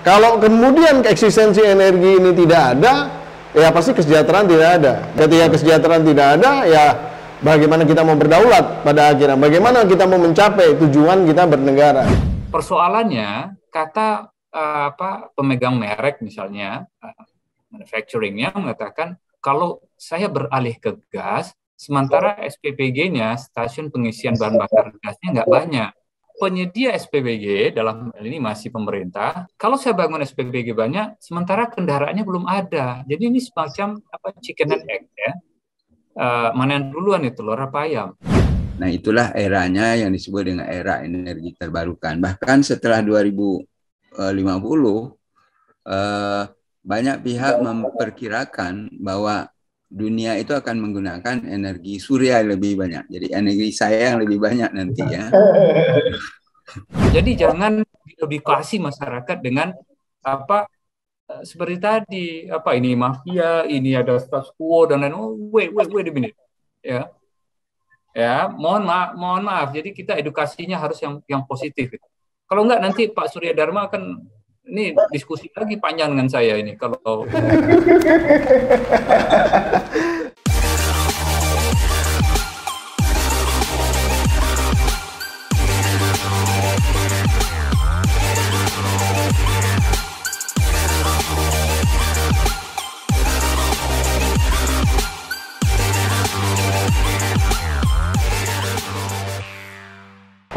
Kalau kemudian eksistensi energi ini tidak ada, ya pasti kesejahteraan tidak ada. Ketika kesejahteraan tidak ada, ya bagaimana kita mau berdaulat pada akhirnya? Bagaimana kita mau mencapai tujuan kita bernegara? Persoalannya, kata pemegang merek misalnya, manufacturingnya mengatakan, kalau saya beralih ke gas, sementara SPBG-nya, stasiun pengisian bahan bakar gasnya nggak banyak. Penyedia SPBG dalam hal ini masih pemerintah. Kalau saya bangun SPBG banyak, sementara kendaraannya belum ada. Jadi ini semacam chicken and egg ya. Mana yang duluan itu, telur apa ayam? Nah, itulah eranya yang disebut dengan era energi terbarukan. Bahkan setelah 2050, banyak pihak memperkirakan bahwa dunia itu akan menggunakan energi surya lebih banyak. Jadi energi saya yang lebih banyak nanti ya. Jadi jangan edukasi masyarakat dengan seperti tadi, ini mafia, ini ada status quo dan lain. Oh, wait a minute. Ya, mohon maaf. Jadi kita edukasinya harus yang positif. Kalau enggak nanti Pak Surya Dharma akan ini diskusi lagi panjang dengan saya ini kalau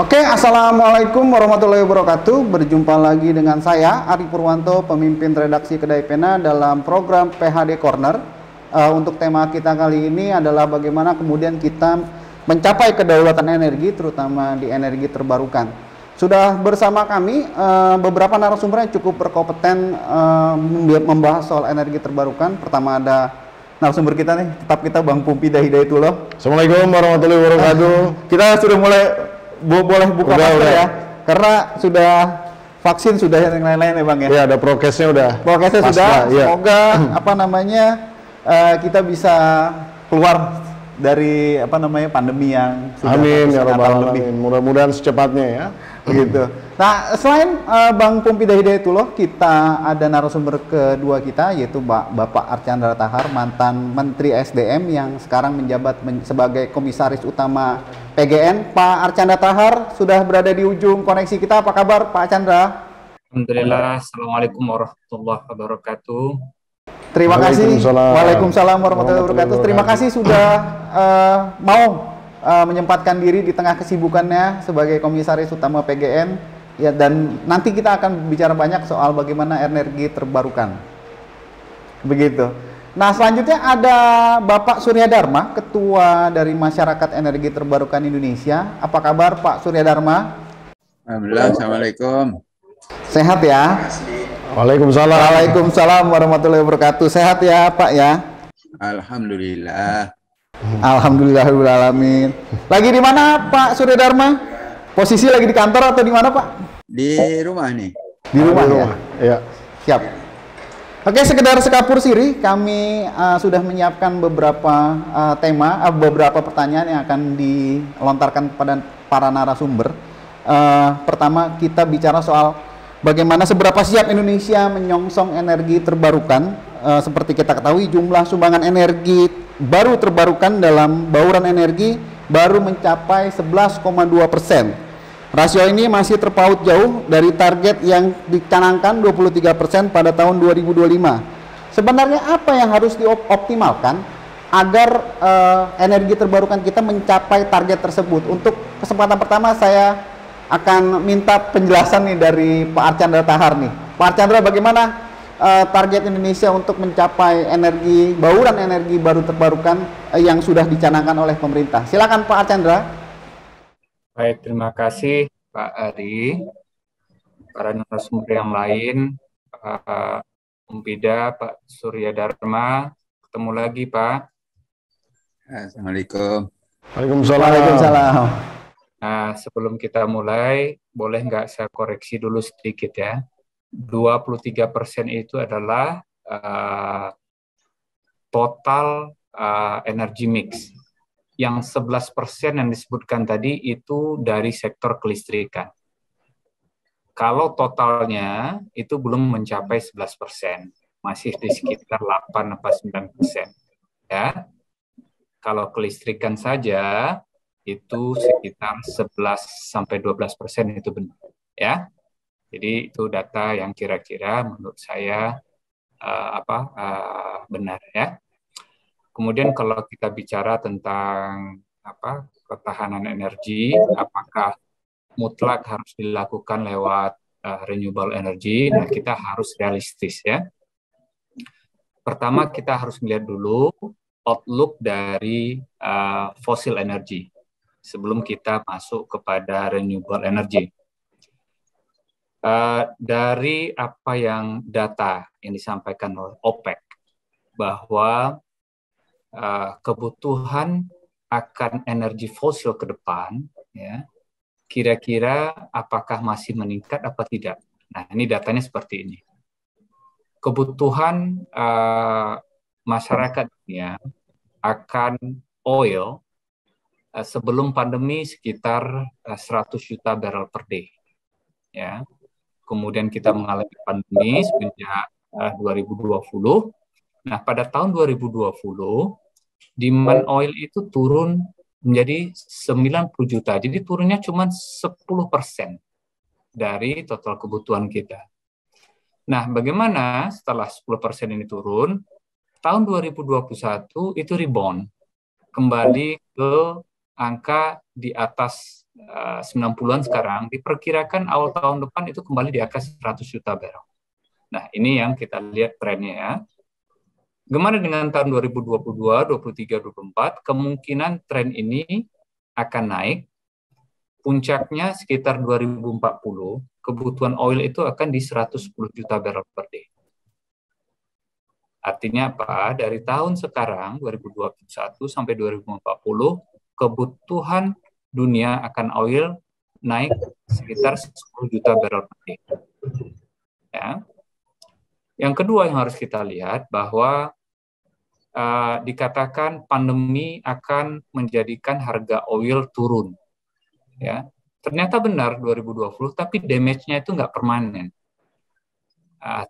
Oke, assalamualaikum warahmatullahi wabarakatuh. Berjumpa lagi dengan saya Ari Purwanto, pemimpin redaksi Kedai Pena dalam program PHD Corner. Untuk tema kita kali ini adalah bagaimana kemudian kita mencapai kedaulatan energi, terutama di energi terbarukan. Sudah bersama kami beberapa narasumber yang cukup berkompeten membahas soal energi terbarukan. Pertama ada narasumber kita nih, tetap kita Bang Pumpi Hidayatullah. Assalamualaikum warahmatullahi wabarakatuh. Kita sudah mulai boleh buka masker ya, karena sudah vaksin, sudah yang lain-lain ya Bang ya. Iya, ada prokesnya sudah. Prokesnya Pasca, sudah. Ya. Semoga kita bisa keluar dari pandemi yang sudah amin ya rabbal lebih. alamin. Mudah-mudahan secepatnya ya. Begitu. Nah, selain Bang Pumpi Hidayatullah, kita ada narasumber kedua kita, yaitu Bapak Archandra Tahar, mantan Menteri SDM yang sekarang menjabat sebagai Komisaris Utama PGN. Pak Archandra Tahar sudah berada di ujung koneksi kita. Apa kabar Pak Archandra? Alhamdulillah. Assalamualaikum warahmatullahi wabarakatuh. Terima kasih. Waalaikumsalam warahmatullahi wabarakatuh. Terima kasih sudah mau menyempatkan diri di tengah kesibukannya sebagai Komisaris Utama PGN ya, dan nanti kita akan bicara banyak soal bagaimana energi terbarukan. Begitu. Nah, selanjutnya ada Bapak Surya Dharma, Ketua dari Masyarakat Energi Terbarukan Indonesia. Apa kabar Pak Surya Dharma? Alhamdulillah, assalamualaikum. Sehat ya? Waalaikumsalam. Waalaikumsalam warahmatullahi wabarakatuh. Sehat ya Pak ya? Alhamdulillah. Alhamdulillahirrahmanirrahim. Lagi di mana Pak Surya Dharma? Posisi lagi di kantor atau di mana Pak? Di rumah nih. Di rumah ya? Ya. Siap. Oke, sekedar sekapur siri, kami sudah menyiapkan beberapa beberapa pertanyaan yang akan dilontarkan kepada para narasumber. Pertama, kita bicara soal bagaimana seberapa siap Indonesia menyongsong energi terbarukan. Seperti kita ketahui, jumlah sumbangan energi baru terbarukan dalam bauran energi baru mencapai 11,2%. Rasio ini masih terpaut jauh dari target yang dicanangkan 23% pada tahun 2025. Sebenarnya apa yang harus dioptimalkan agar energi terbarukan kita mencapai target tersebut? Untuk kesempatan pertama saya akan minta penjelasan nih dari Pak Archandra Tahar nih. Pak Archandra, bagaimana target Indonesia untuk mencapai bauran energi baru terbarukan yang sudah dicanangkan oleh pemerintah? Silakan Pak Archandra. Baik, terima kasih Pak Ari, para narasumber yang lain, Pak Umpida, Pak Surya Dharma. Ketemu lagi Pak. Assalamualaikum. Waalaikumsalam. Waalaikumsalam. Nah, sebelum kita mulai, boleh nggak saya koreksi dulu sedikit ya. 23% itu adalah total energy mix. Yang 11% yang disebutkan tadi itu dari sektor kelistrikan. Kalau totalnya itu belum mencapai 11%, masih di sekitar 8-9%. Ya, kalau kelistrikan saja itu sekitar 11-12% itu benar. Ya, jadi itu data yang kira-kira menurut saya benar ya. Kemudian kalau kita bicara tentang ketahanan energi, apakah mutlak harus dilakukan lewat renewable energy? Nah, kita harus realistis ya. Pertama, kita harus melihat dulu outlook dari fossil energy sebelum kita masuk kepada renewable energy. Dari apa yang data yang disampaikan oleh OPEC, bahwa kebutuhan akan energi fosil ke depan, ya, kira-kira apakah masih meningkat apa tidak. Nah, ini datanya seperti ini. Kebutuhan masyarakat dunia akan oil sebelum pandemi sekitar 100 juta barrel per day. Ya. Kemudian kita mengalami pandemi sejak 2020. Nah, pada tahun 2020, demand oil itu turun menjadi 90 juta. Jadi turunnya cuma 10% dari total kebutuhan kita. Nah, bagaimana setelah 10% ini turun, tahun 2021 itu rebound, kembali ke angka di atas 90-an sekarang, diperkirakan awal tahun depan itu kembali di atas 100 juta barrel. Nah, ini yang kita lihat trennya ya. Gimana dengan tahun 2022, 23, 24? Kemungkinan tren ini akan naik. Puncaknya sekitar 2040, kebutuhan oil itu akan di 110 juta barrel per day. Artinya apa? Dari tahun sekarang, 2021 sampai 2040, kebutuhan dunia akan oil naik sekitar 10 juta barrel per day. Ya. Yang kedua yang harus kita lihat bahwa dikatakan pandemi akan menjadikan harga oil turun. Ya, ternyata benar 2020, tapi damage-nya itu nggak permanen.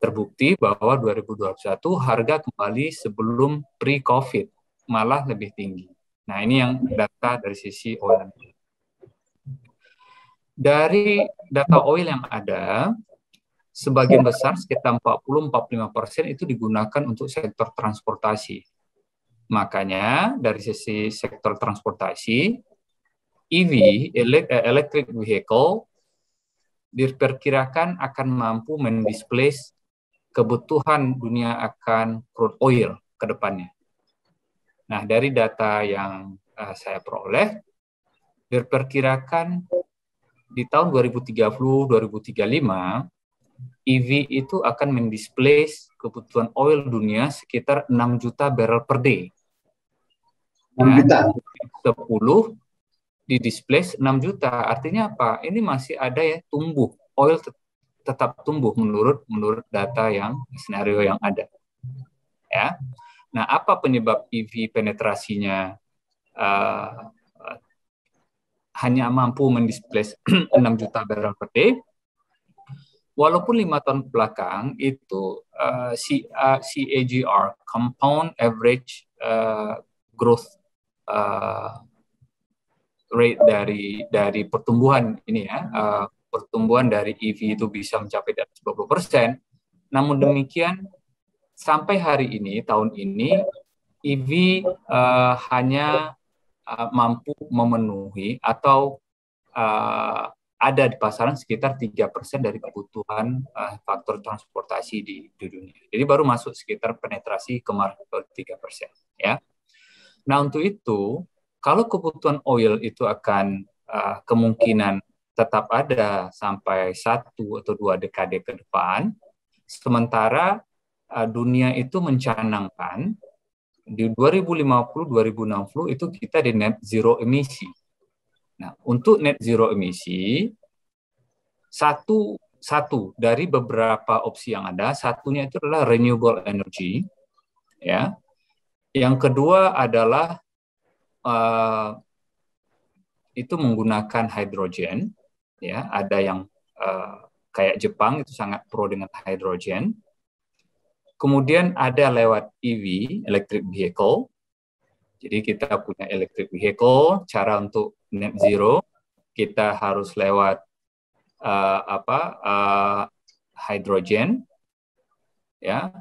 Terbukti bahwa 2021 harga kembali sebelum pre-COVID, malah lebih tinggi. Nah, ini yang data dari sisi oil. Dari data oil yang ada, sebagian besar sekitar 40-45% itu digunakan untuk sektor transportasi. Makanya dari sisi sektor transportasi, EV, electric vehicle, diperkirakan akan mampu mendisplace kebutuhan dunia akan crude oil ke depannya. Nah, dari data yang saya peroleh, diperkirakan di tahun 2030-2035, EV itu akan mendisplace kebutuhan oil dunia sekitar 6 juta barrel per day. 6 juta. 10 di displace 6 juta. Artinya apa? Ini masih ada ya tumbuh. Oil tetap tumbuh menurut data yang skenario yang ada. Ya. Nah, apa penyebab EV penetrasinya hanya mampu mendisplace 6 juta barrel per day? Walaupun 5 tahun belakang itu CAGR, Compound Average Growth rate dari pertumbuhan ini ya, pertumbuhan dari EV itu bisa mencapai di atas 20%. Namun demikian sampai hari ini, tahun ini, EV hanya mampu memenuhi atau ada di pasaran sekitar 3% dari kebutuhan faktor transportasi di dunia. Jadi baru masuk sekitar penetrasi ke market 3%. Ya. Nah, untuk itu, kalau kebutuhan oil itu akan kemungkinan tetap ada sampai 1 atau 2 dekade ke depan, sementara dunia itu mencanangkan di 2050-2060 itu kita di net zero emisi. Nah, untuk net zero emisi, satu dari beberapa opsi yang ada, satunya itu adalah renewable energy, ya. Yang kedua adalah itu menggunakan hidrogen, ya. Ada yang kayak Jepang itu sangat pro dengan hidrogen. Kemudian ada lewat EV, electric vehicle. Jadi kita punya electric vehicle, cara untuk net zero kita harus lewat hidrogen, ya.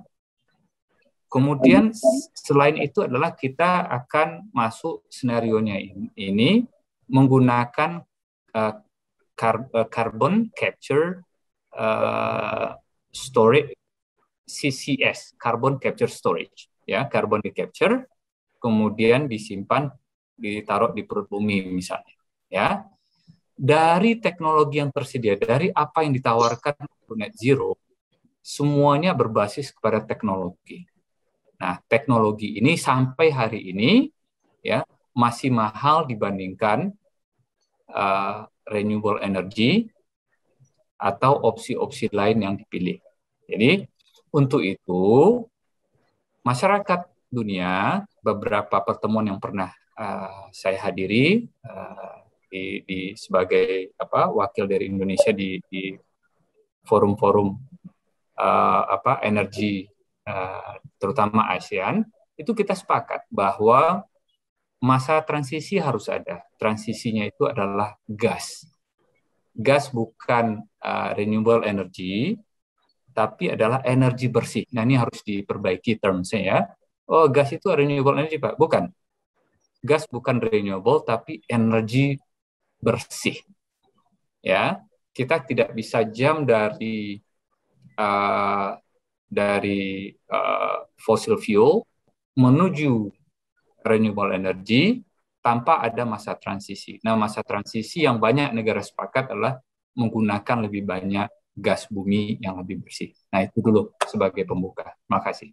Kemudian selain itu adalah kita akan masuk senarionya ini menggunakan carbon capture storage, CCS, carbon capture storage, ya, carbon di capture, kemudian disimpan, ditaruh di perut bumi misalnya, ya. Dari teknologi yang tersedia, dari apa yang ditawarkan untuk net zero, semuanya berbasis kepada teknologi. Nah, teknologi ini sampai hari ini, ya, masih mahal dibandingkan renewable energy atau opsi-opsi lain yang dipilih. Jadi untuk itu, masyarakat dunia, beberapa pertemuan yang pernah saya hadiri sebagai wakil dari Indonesia di forum-forum energi, terutama ASEAN, itu kita sepakat bahwa masa transisi harus ada. Transisinya itu adalah gas. Gas bukan renewable energy, tapi adalah energi bersih. Nah, ini harus diperbaiki termsnya, ya. Oh, gas itu renewable energy, Pak? Bukan. Gas bukan renewable, tapi energi bersih. Ya, kita tidak bisa jam dari fossil fuel menuju renewable energy tanpa ada masa transisi. Nah, masa transisi yang banyak negara sepakat adalah menggunakan lebih banyak gas bumi yang lebih bersih. Nah, itu dulu sebagai pembuka. Terima kasih.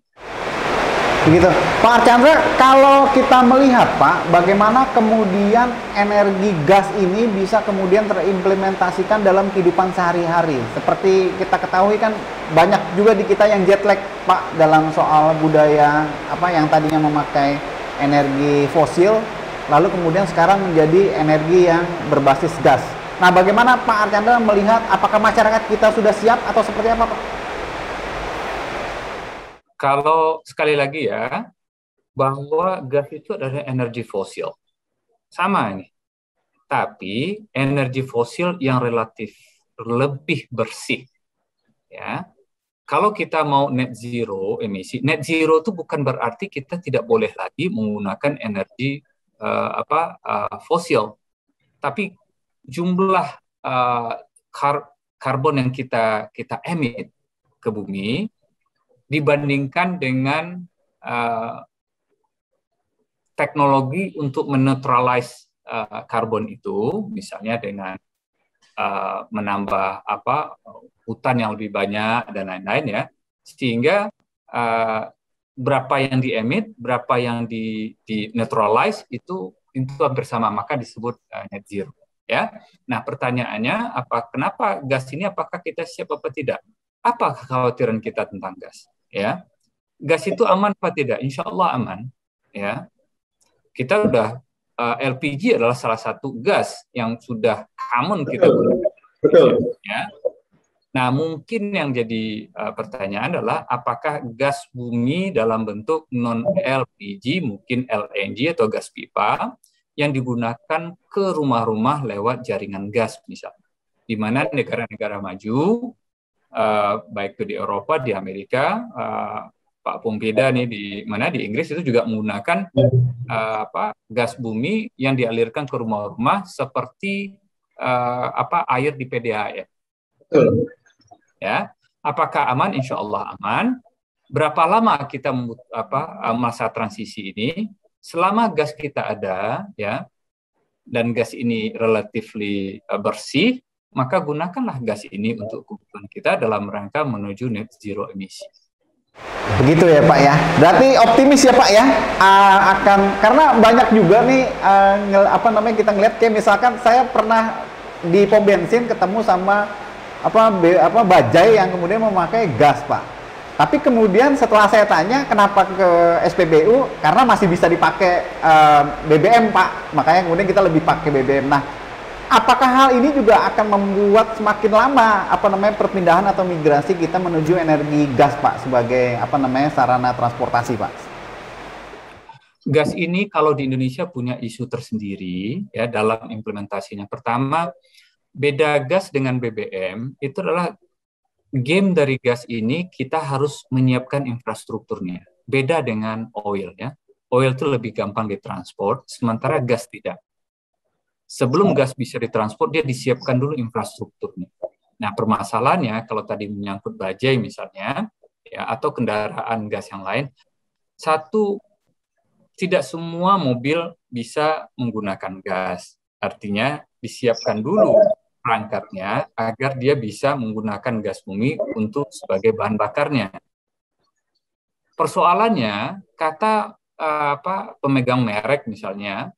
Begitu. Pak Archandra, kalau kita melihat, Pak, bagaimana kemudian energi gas ini bisa kemudian terimplementasikan dalam kehidupan sehari-hari. Seperti kita ketahui kan banyak juga di kita yang jet lag, Pak, dalam soal budaya yang tadinya memakai energi fosil, lalu kemudian sekarang menjadi energi yang berbasis gas. Nah, bagaimana Pak Archandra melihat, apakah masyarakat kita sudah siap atau seperti apa, Pak? Kalau sekali lagi ya, bahwa gas itu adalah energi fosil. Sama ini. Tapi energi fosil yang relatif lebih bersih. Ya. Kalau kita mau net zero emisi, net zero itu bukan berarti kita tidak boleh lagi menggunakan energi fosil. Tapi jumlah karbon yang kita emit ke bumi dibandingkan dengan teknologi untuk menetralize karbon itu, misalnya dengan menambah hutan yang lebih banyak dan lain-lain, ya, sehingga berapa yang diemit, berapa yang di neutralize itu hampir sama, maka disebut net zero. Ya, nah pertanyaannya kenapa gas ini, apakah kita siap apa tidak? Apa kekhawatiran kita tentang gas? Ya, gas itu aman apa tidak? Insya Allah aman. Ya, kita udah LPG adalah salah satu gas yang sudah common kita gunakan. Betul. Ya. Nah, mungkin yang jadi pertanyaan adalah apakah gas bumi dalam bentuk non LPG, mungkin LNG atau gas pipa, yang digunakan ke rumah-rumah lewat jaringan gas misalnya, di mana negara-negara maju, baik itu di Eropa, di Amerika, Pak Pompeda nih di Inggris itu juga menggunakan gas bumi yang dialirkan ke rumah-rumah seperti air di PDAM. Betul. Ya, apakah aman? Insya Allah aman. Berapa lama kita masa transisi ini? Selama gas kita ada, ya, dan gas ini relatively bersih, maka gunakanlah gas ini untuk kebutuhan kita dalam rangka menuju net zero emisi. Begitu ya Pak ya. Berarti optimis ya Pak ya, karena banyak juga nih kita ngeliat kayak misalkan saya pernah di pom bensin ketemu sama bajai yang kemudian memakai gas Pak. Tapi kemudian setelah saya tanya kenapa ke SPBU, karena masih bisa dipakai BBM Pak, makanya kemudian kita lebih pakai BBM. Nah, apakah hal ini juga akan membuat semakin lama perpindahan atau migrasi kita menuju energi gas, Pak, sebagai sarana transportasi, Pak? Gas ini kalau di Indonesia punya isu tersendiri ya dalam implementasinya. Pertama, beda gas dengan BBM itu adalah game dari gas ini kita harus menyiapkan infrastrukturnya. Beda dengan oil ya. Oil itu lebih gampang ditransport, sementara gas tidak. Sebelum gas bisa ditransport, dia disiapkan dulu infrastrukturnya. Nah, permasalahannya kalau tadi menyangkut bajai misalnya, ya, atau kendaraan gas yang lain, satu, tidak semua mobil bisa menggunakan gas. Artinya disiapkan dulu perangkatnya agar dia bisa menggunakan gas bumi untuk sebagai bahan bakarnya. Persoalannya, kata pemegang merek misalnya,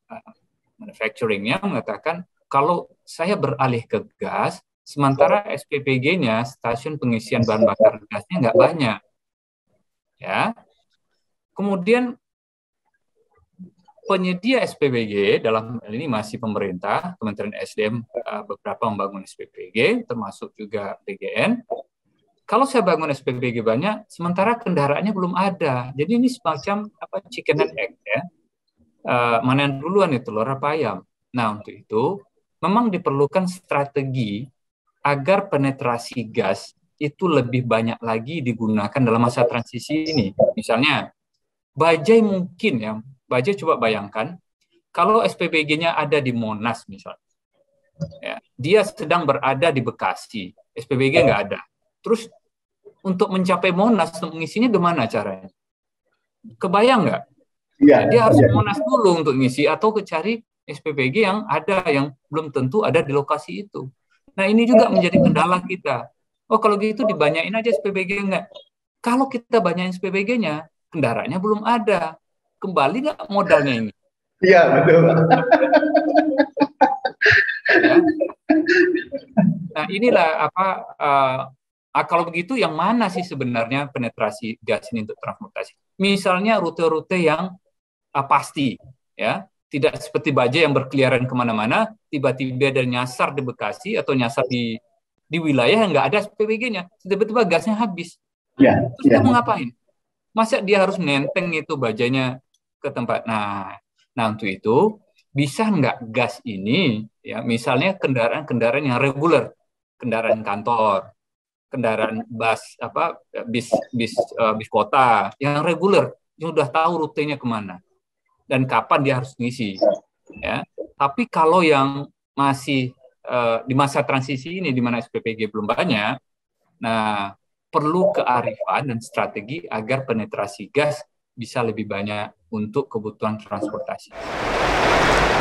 manufacturing-nya mengatakan kalau saya beralih ke gas, sementara SPPG-nya, stasiun pengisian bahan bakar gasnya nggak banyak. Ya. Kemudian penyedia SPPG dalam hal ini masih pemerintah, Kementerian SDM beberapa membangun SPPG, termasuk juga BGN. Kalau saya bangun SPPG banyak, sementara kendaraannya belum ada. Jadi ini semacam chicken and egg ya. Mana yang duluan itu, telur apa ayam? Nah, untuk itu memang diperlukan strategi agar penetrasi gas itu lebih banyak lagi digunakan dalam masa transisi ini. Misalnya, bajai mungkin ya, bajai coba bayangkan, kalau SPBG-nya ada di Monas misalnya, ya, dia sedang berada di Bekasi, SPBG nggak ada. Terus untuk mencapai Monas, untuk mengisinya gimana caranya? Kebayang nggak? Ya, dia harus Monas dulu untuk ngisi atau cari SPPG yang ada yang belum tentu ada di lokasi itu. Nah, ini juga menjadi kendala kita. Oh, kalau gitu dibanyain aja SPPG enggak. Kalau kita banyain SPPG-nya, kendaraannya belum ada. Kembali nggak modalnya ini? Iya, betul. Ya. Nah, inilah kalau begitu yang mana sih sebenarnya penetrasi gas ini untuk transportasi? Misalnya rute-rute yang pasti, ya, tidak seperti bajai yang berkeliaran kemana-mana, tiba-tiba ada nyasar di Bekasi atau nyasar di wilayah yang nggak ada SPBG-nya, tiba-tiba gasnya habis. Ya, Terus dia mau ngapain? Masa dia harus nenteng itu bajainya ke tempat? Nah, untuk itu bisa nggak gas ini, ya, misalnya kendaraan-kendaraan yang reguler, kendaraan kantor, kendaraan bis kota yang reguler, yang udah tahu rutenya kemana dan kapan dia harus ngisi, ya. Tapi kalau yang masih di masa transisi ini di mana SPPG belum banyak, nah perlu kearifan dan strategi agar penetrasi gas bisa lebih banyak untuk kebutuhan transportasi.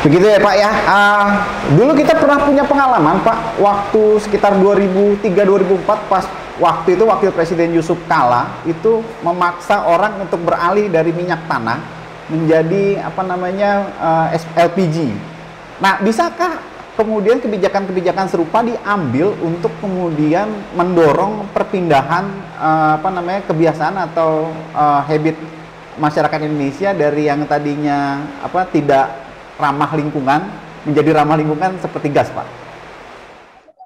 Begitu ya Pak ya. Dulu kita pernah punya pengalaman Pak, waktu sekitar 2003-2004 pas waktu itu Wakil Presiden Yusuf Kala itu memaksa orang untuk beralih dari minyak tanah menjadi LPG. Nah, bisakah kemudian kebijakan-kebijakan serupa diambil untuk kemudian mendorong perpindahan kebiasaan atau habit masyarakat Indonesia dari yang tadinya tidak ramah lingkungan menjadi ramah lingkungan seperti gas, Pak?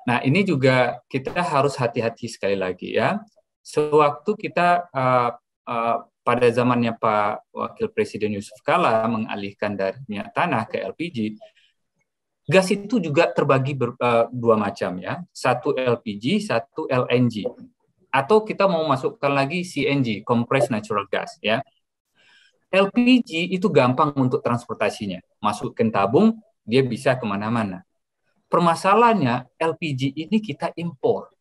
Nah, ini juga kita harus hati-hati sekali lagi ya. Sewaktu kita pada zamannya Pak Wakil Presiden Yusuf Kala mengalihkan dari minyak tanah ke LPG, gas itu juga terbagi dua macam ya. Satu LPG, satu LNG. Atau kita mau masukkan lagi CNG, Compressed Natural Gas ya. LPG itu gampang untuk transportasinya. Masukin tabung, dia bisa kemana-mana. Permasalahannya, LPG ini kita impor.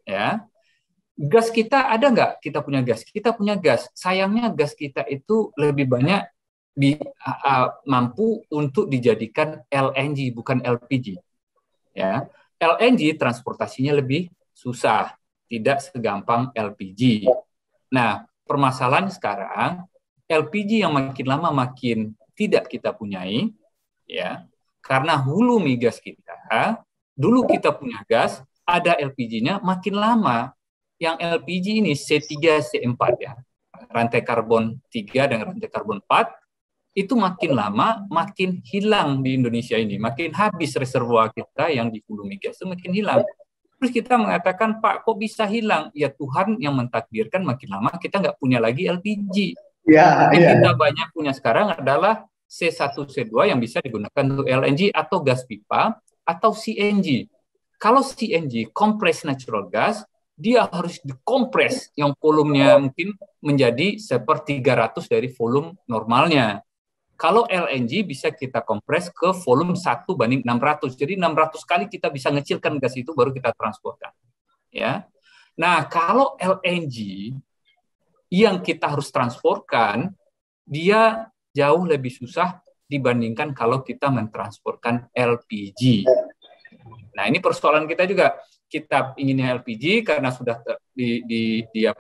Ya. Gas kita ada nggak? Kita punya gas. Kita punya gas. Sayangnya gas kita itu lebih banyak mampu untuk dijadikan LNG, bukan LPG. Ya. LNG transportasinya lebih susah. Tidak segampang LPG. Nah, permasalahan sekarang, LPG yang makin lama makin tidak kita punyai, ya, karena hulu migas kita, dulu kita punya gas, ada LPG-nya, makin lama, yang LPG ini C3, C4, ya, rantai karbon 3 dan rantai karbon 4, itu makin lama makin hilang di Indonesia ini, makin habis reservoir kita yang di hulu migas itu makin hilang. Terus kita mengatakan, Pak, kok bisa hilang? Ya Tuhan yang mentakdirkan makin lama kita nggak punya lagi LPG. Yang kita banyak punya sekarang adalah C1, C2 yang bisa digunakan untuk LNG atau gas pipa atau CNG. Kalau CNG, compressed natural gas, dia harus dikompres yang volumenya mungkin menjadi 1/300 dari volume normalnya. Kalau LNG bisa kita kompres ke volume 1/600. Jadi 600 kali kita bisa ngecilkan gas itu baru kita transportkan. Ya. Nah, kalau LNG yang kita harus transportkan, dia jauh lebih susah dibandingkan kalau kita mentransportkan LPG. Nah, ini persoalan kita juga. Kita inginnya LPG karena sudah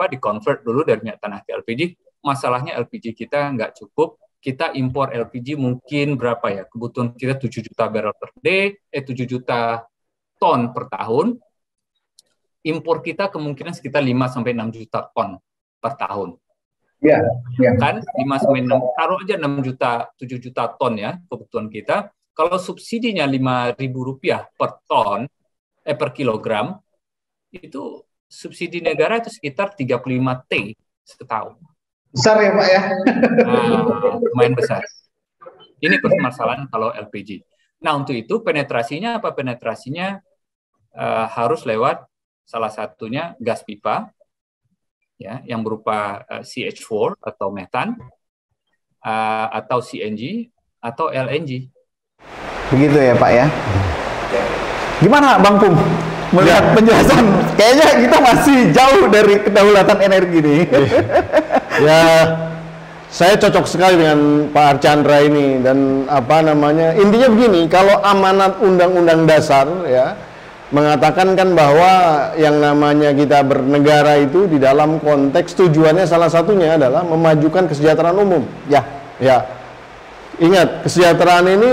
di-convert dulu dari minyak tanah ke LPG. Masalahnya LPG kita nggak cukup. Kita impor LPG mungkin berapa ya? Kebutuhan kita 7 juta barrel per day, 7 juta ton per tahun. Impor kita kemungkinan sekitar 5-6 juta ton per tahun. Ya. Kan 5-6, taruh aja 6 juta, 7 juta ton ya kebutuhan kita. Kalau subsidinya Rp5.000 per ton, per kilogram, itu subsidi negara itu sekitar 35 T setahun. Besar ya Pak ya? Nah, lumayan besar. Ini permasalahan kalau LPG. Nah, untuk itu penetrasinya apa? Penetrasinya harus lewat salah satunya gas pipa, ya, yang berupa CH4 atau metan, atau CNG, atau LNG. Begitu ya Pak ya? Gimana Bang Pung melihat penjelasan? Kayaknya kita masih jauh dari kedaulatan energi nih. Ya, saya cocok sekali dengan Pak Archandra ini, dan intinya begini, kalau amanat Undang-Undang Dasar ya mengatakan kan bahwa yang namanya kita bernegara itu di dalam konteks tujuannya salah satunya adalah memajukan kesejahteraan umum. Ya. Ingat, kesejahteraan ini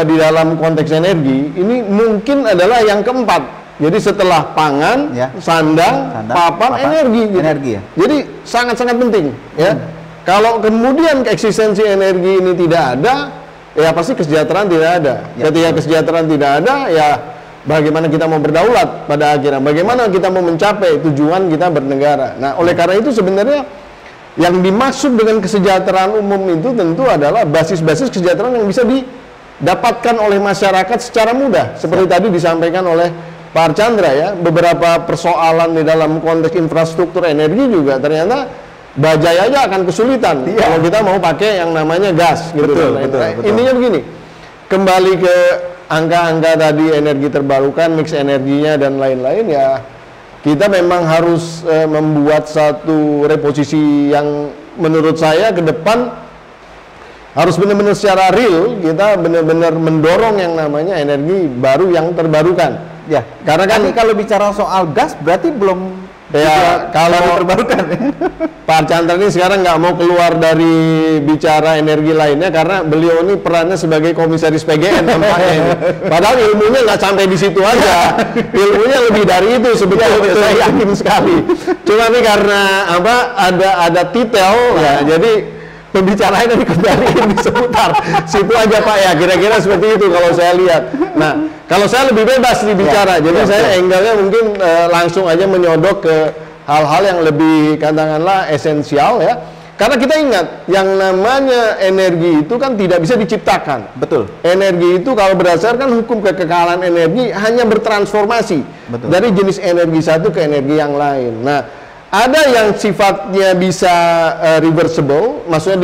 di dalam konteks energi ini mungkin adalah yang keempat. Jadi setelah pangan, sandang, papan, energi. Gitu. Energi ya. Jadi sangat-sangat penting ya. Kalau kemudian eksistensi energi ini tidak ada, ya pasti kesejahteraan tidak ada. Ketika kesejahteraan tidak ada, ya bagaimana kita mau berdaulat pada akhirnya? Bagaimana kita mau mencapai tujuan kita bernegara? Nah, oleh karena itu sebenarnya yang dimaksud dengan kesejahteraan umum itu tentu adalah basis-basis kesejahteraan yang bisa didapatkan oleh masyarakat secara mudah. Seperti tadi disampaikan oleh Pak Archandra ya, beberapa persoalan di dalam konteks infrastruktur energi juga ternyata bajai aja akan kesulitan kalau kita mau pakai yang namanya gas gitu. Betul. Intinya begini, kembali ke angka-angka tadi energi terbarukan, mix energinya dan lain-lain, ya kita memang harus membuat satu reposisi yang menurut saya ke depan harus benar-benar secara real kita benar-benar mendorong yang namanya energi baru yang terbarukan. Ya, karena kan kalau bicara soal gas berarti belum ya kalau terbarukan. Pak Archandra ini sekarang nggak mau keluar dari bicara energi lainnya karena beliau ini perannya sebagai komisaris PGN tampaknya ini. Padahal ilmunya nggak sampai di situ aja, ilmunya lebih dari itu sebetulnya. Saya yakin sekali. Cuma ini karena ada titel ya, jadi pembicaraan ini kembaliin di seputar situ aja Pak ya, kira-kira seperti itu kalau saya lihat. Nah, kalau saya lebih bebas dibicara, jadi saya angle-nya mungkin langsung aja menyodok ke hal-hal yang lebih katakanlah esensial ya. Karena kita ingat yang namanya energi itu kan tidak bisa diciptakan. Betul. Energi itu kalau berdasarkan hukum kekekalan energi hanya bertransformasi dari jenis energi satu ke energi yang lain. Nah, ada yang sifatnya bisa reversible, maksudnya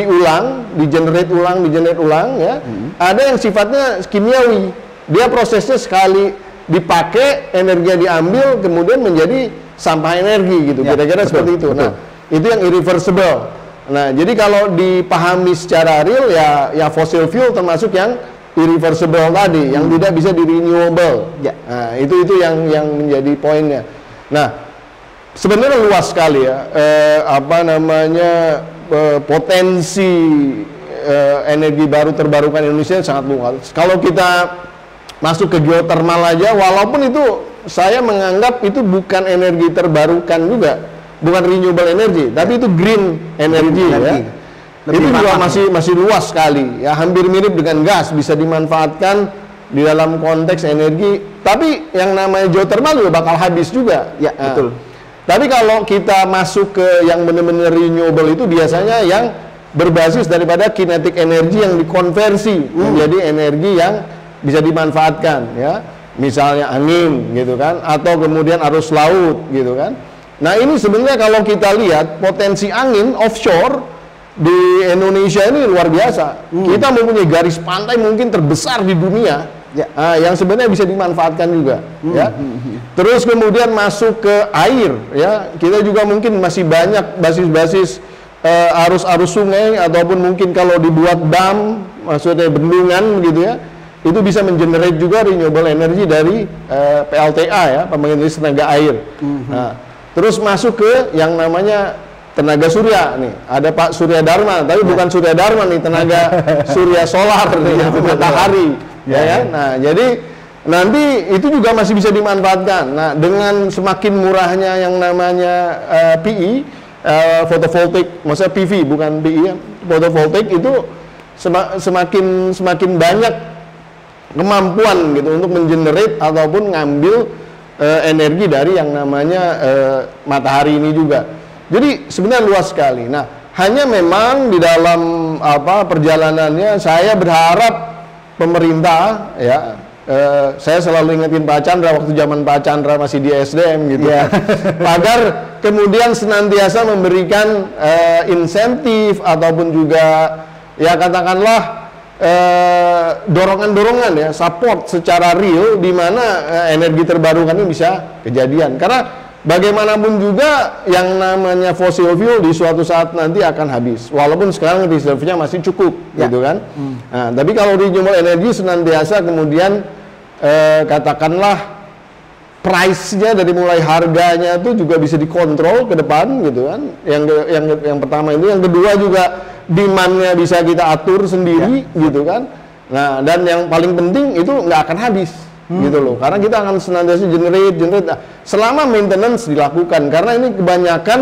di generate ulang ya. Ada yang sifatnya kimiawi. Dia prosesnya sekali dipakai, energinya diambil, kemudian menjadi sampah energi gitu. Kira-kira seperti itu. Nah, itu yang irreversible. Nah, jadi kalau dipahami secara real ya fossil fuel termasuk yang irreversible tadi, yang tidak bisa di renewable. Nah, itu yang menjadi poinnya. Nah, sebenarnya luas sekali ya, potensi energi baru terbarukan Indonesia sangat luas. Kalau kita masuk ke geothermal aja, walaupun itu saya menganggap itu bukan energi terbarukan juga, bukan renewable energy, tapi itu green energy ya. itu juga masih luas sekali, ya hampir mirip dengan gas, bisa dimanfaatkan di dalam konteks energi. Tapi yang namanya geothermal juga bakal habis juga. Ya, betul. Tapi kalau kita masuk ke yang benar-benar renewable itu biasanya yang berbasis daripada kinetic energy yang dikonversi menjadi energi yang bisa dimanfaatkan, ya. Misalnya angin gitu kan, atau kemudian arus laut gitu kan. Nah, ini sebenarnya kalau kita lihat potensi angin offshore di Indonesia ini luar biasa. Kita mempunyai garis pantai mungkin terbesar di dunia, yang sebenarnya bisa dimanfaatkan juga, ya. Terus kemudian masuk ke air, ya. Kita juga mungkin masih banyak basis-basis arus-arus sungai, ataupun mungkin kalau dibuat dam, maksudnya bendungan gitu ya, itu bisa mengenerate juga renewable energy dari PLTA, ya, pembangkit listrik tenaga air. Nah, terus masuk ke yang namanya tenaga surya nih, ada Pak Surya Dharma, tapi bukan Surya Dharma nih, tenaga surya solar nih, matahari, ya. Nah, jadi nanti itu juga masih bisa dimanfaatkan. Nah, dengan semakin murahnya yang namanya PE, photovoltaic, maksudnya PV bukan PE, ya, photovoltaic itu semakin banyak kemampuan gitu untuk mengenerate ataupun ngambil energi dari yang namanya matahari ini juga. Jadi sebenarnya luas sekali. Nah, hanya memang di dalam perjalanannya saya berharap pemerintah, ya, saya selalu ingetin Pak Chandra waktu zaman Pak Chandra masih di SDM gitu, ya, agar kemudian senantiasa memberikan insentif ataupun juga, ya, katakanlah dorongan-dorongan, ya, support secara real di mana energi terbarukan ini bisa kejadian. Karena bagaimanapun juga yang namanya fossil fuel di suatu saat nanti akan habis. Walaupun sekarang reserve-nya masih cukup, gitu kan. Nah, tapi kalau renewable energy senantiasa kemudian katakanlah price-nya dari mulai harganya itu juga bisa dikontrol ke depan, gitu kan. Yang pertama itu, yang kedua juga demand-nya bisa kita atur sendiri, gitu kan. Nah, dan yang paling penting itu nggak akan habis. Gitu loh, karena kita akan senantiasa generate selama maintenance dilakukan, karena ini kebanyakan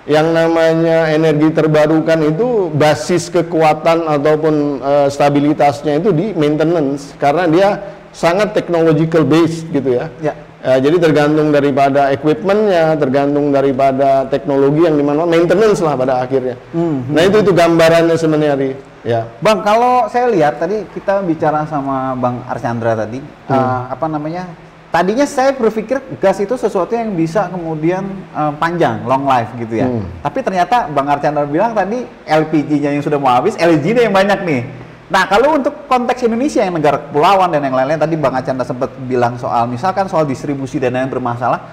yang namanya energi terbarukan itu basis kekuatan ataupun stabilitasnya itu di maintenance, karena dia sangat technological based gitu, ya. Jadi tergantung daripada equipmentnya, tergantung daripada teknologi yang dimana maintenance lah pada akhirnya. Nah, itu gambarannya sebenarnya, ya. Bang, kalau saya lihat tadi kita bicara sama Bang Archandra tadi, tadinya saya berpikir gas itu sesuatu yang bisa kemudian panjang, long life gitu ya. Tapi ternyata Bang Archandra bilang tadi LPG-nya yang sudah mau habis, LNG-nya yang banyak nih. Nah, kalau untuk konteks Indonesia yang negara kepulauan dan yang lain-lain, tadi Bang Archandra sempat bilang misalkan soal distribusi dan lain bermasalah,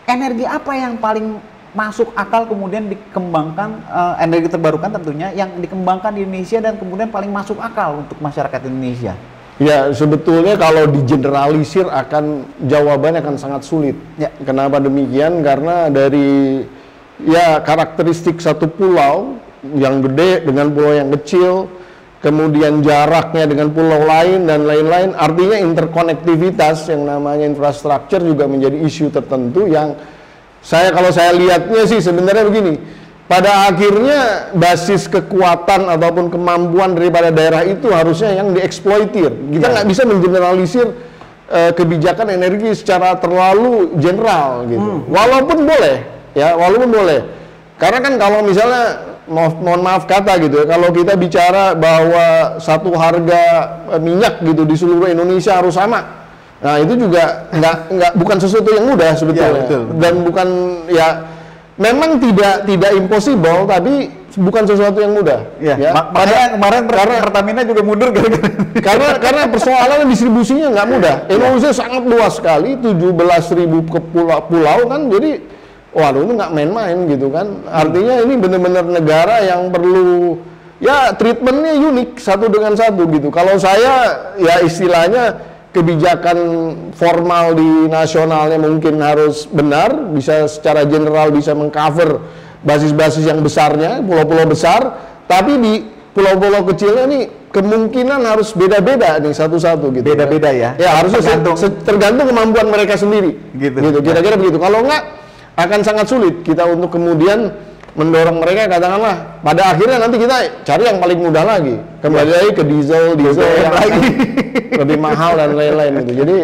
energi apa yang paling masuk akal kemudian dikembangkan, energi terbarukan tentunya yang dikembangkan di Indonesia dan kemudian paling masuk akal untuk masyarakat Indonesia? Ya, sebetulnya kalau digeneralisir jawabannya akan sangat sulit. Ya. Kenapa demikian? Karena dari, ya, karakteristik satu pulau yang gede dengan pulau yang kecil, kemudian jaraknya dengan pulau lain dan lain-lain, artinya interkonektivitas yang namanya infrastruktur juga menjadi isu tertentu yang kalau saya lihatnya sih sebenarnya begini, pada akhirnya basis kekuatan ataupun kemampuan daripada daerah itu harusnya yang dieksploitir. Kita nggak bisa mengeneralisir kebijakan energi secara terlalu general gitu. Walaupun boleh, ya, walaupun boleh. Karena kan kalau misalnya mohon maaf kata gitu ya, kalau kita bicara bahwa satu harga minyak gitu di seluruh Indonesia harus sama, nah itu juga bukan sesuatu yang mudah sebetulnya. Ya, dan bukan, ya, memang tidak impossible, tapi bukan sesuatu yang mudah. Ya. Makanya kemarin Pertamina juga mundur karena persoalan distribusinya nggak mudah. Indonesia sangat luas sekali, 17.000 pulau kan, jadi waduh, itu nggak main-main gitu kan. Artinya ini benar-benar negara yang perlu, ya, treatmentnya unik satu dengan satu gitu. Kalau saya, ya, istilahnya kebijakan formal di nasionalnya mungkin harus benar, bisa secara general bisa mengcover basis-basis yang besarnya, pulau-pulau besar, tapi di pulau-pulau kecilnya nih kemungkinan harus beda-beda nih satu-satu gitu. Beda-beda ya? Ya, harusnya tergantung kemampuan mereka sendiri. Gitu. Kira-kira begitu. Kalau nggak, akan sangat sulit kita untuk kemudian mendorong mereka, katakanlah pada akhirnya nanti kita cari yang paling mudah lagi, kembali lagi ke diesel yang lagi lebih mahal dan lain-lain gitu. Jadi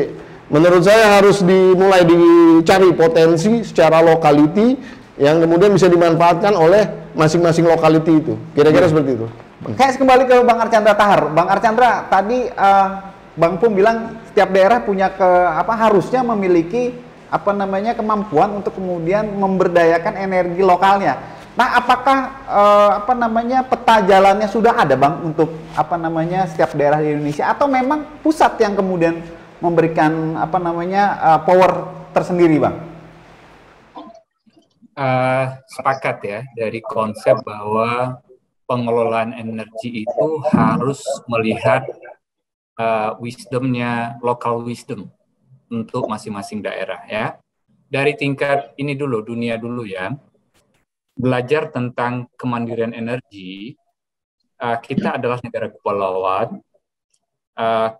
menurut saya harus dimulai dicari potensi secara locality yang kemudian bisa dimanfaatkan oleh masing-masing locality itu. Kira-kira seperti itu. Kayak kembali ke Bang Archandra Tahar. Bang Archandra, tadi Bang Pum bilang setiap daerah punya harusnya memiliki kemampuan untuk kemudian memberdayakan energi lokalnya. Nah, apakah peta jalannya sudah ada, Bang, untuk setiap daerah di Indonesia, atau memang pusat yang kemudian memberikan power tersendiri, Bang? Sepakat ya dari konsep bahwa pengelolaan energi itu harus melihat wisdomnya, local wisdom untuk masing-masing daerah ya. Dari tingkat ini dulu, dunia dulu ya, belajar tentang kemandirian energi. Kita adalah negara kepulauan.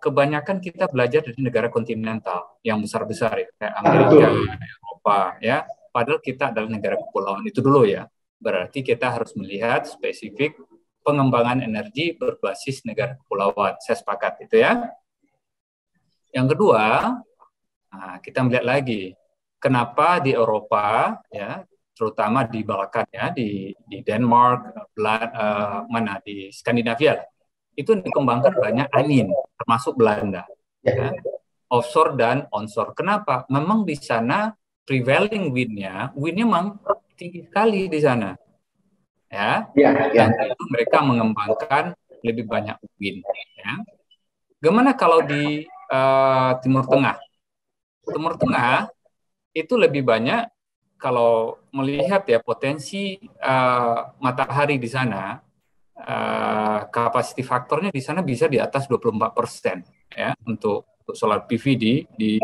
Kebanyakan kita belajar dari negara kontinental yang besar-besar ya, kayak Amerika, Eropa ya. Padahal kita adalah negara kepulauan, itu dulu ya. Berarti kita harus melihat spesifik pengembangan energi berbasis negara kepulauan. Saya sepakat itu ya. Yang kedua, kita melihat lagi kenapa di Eropa ya, terutama di Balkan ya, di Denmark, di Skandinavia itu dikembangkan banyak angin, termasuk Belanda ya. Offshore dan onshore. Kenapa? Memang di sana prevailing windnya memang tinggi sekali di sana ya. Dan itu mereka mengembangkan lebih banyak wind ya. Gimana kalau di Timur Tengah? Timur Tengah itu lebih banyak, kalau melihat ya potensi matahari di sana, capacity faktornya di sana bisa di atas 24% ya untuk solar PV di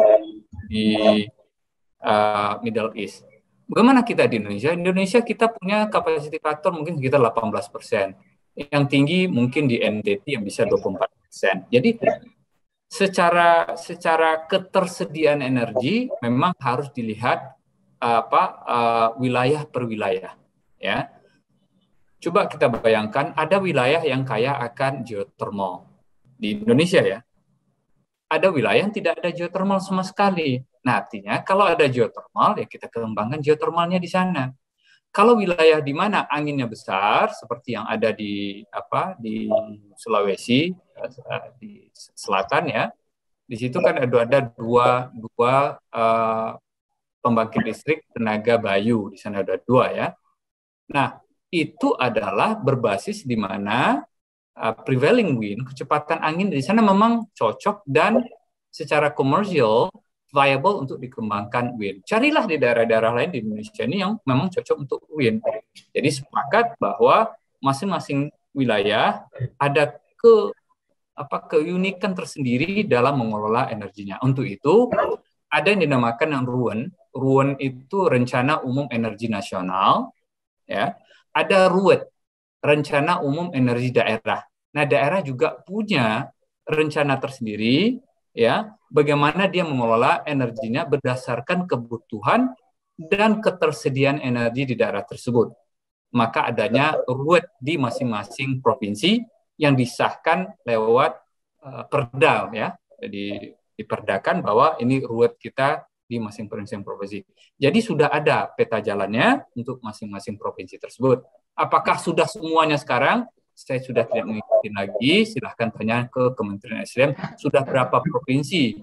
Middle East. Bagaimana kita di Indonesia? Indonesia kita punya capacity faktor mungkin sekitar 18%. Yang tinggi mungkin di NTT yang bisa 24%. Jadi secara ketersediaan energi memang harus dilihat wilayah per wilayah ya. Coba kita bayangkan ada wilayah yang kaya akan geothermal di Indonesia ya. Ada wilayah yang tidak ada geothermal sama sekali. Nah, artinya kalau ada geothermal ya kita kembangkan geothermalnya di sana. Kalau wilayah di mana anginnya besar seperti yang ada di Sulawesi di selatan ya, di situ kan ada dua pembangkit listrik tenaga bayu, di sana ada 2 ya. Nah, itu adalah berbasis di mana prevailing wind, kecepatan angin di sana memang cocok dan secara komersial viable untuk dikembangkan wind. Carilah di daerah-daerah lain di Indonesia ini yang memang cocok untuk wind. Jadi sepakat bahwa masing-masing wilayah ada keunikan tersendiri dalam mengelola energinya. Untuk itu ada yang dinamakan yang RUEN. RUEN itu Rencana Umum Energi Nasional, ya. Ada RUET, Rencana Umum Energi Daerah. Nah, daerah juga punya rencana tersendiri, ya, bagaimana dia mengelola energinya berdasarkan kebutuhan dan ketersediaan energi di daerah tersebut. Maka adanya RUET di masing-masing provinsi yang disahkan lewat perda, ya. Jadi diperdakan bahwa ini RUET kita di masing-masing provinsi. Jadi sudah ada peta jalannya untuk masing-masing provinsi tersebut. Apakah sudah semuanya sekarang? Saya sudah tidak mengikuti lagi. Silahkan tanya ke Kementerian SDM. Sudah berapa provinsi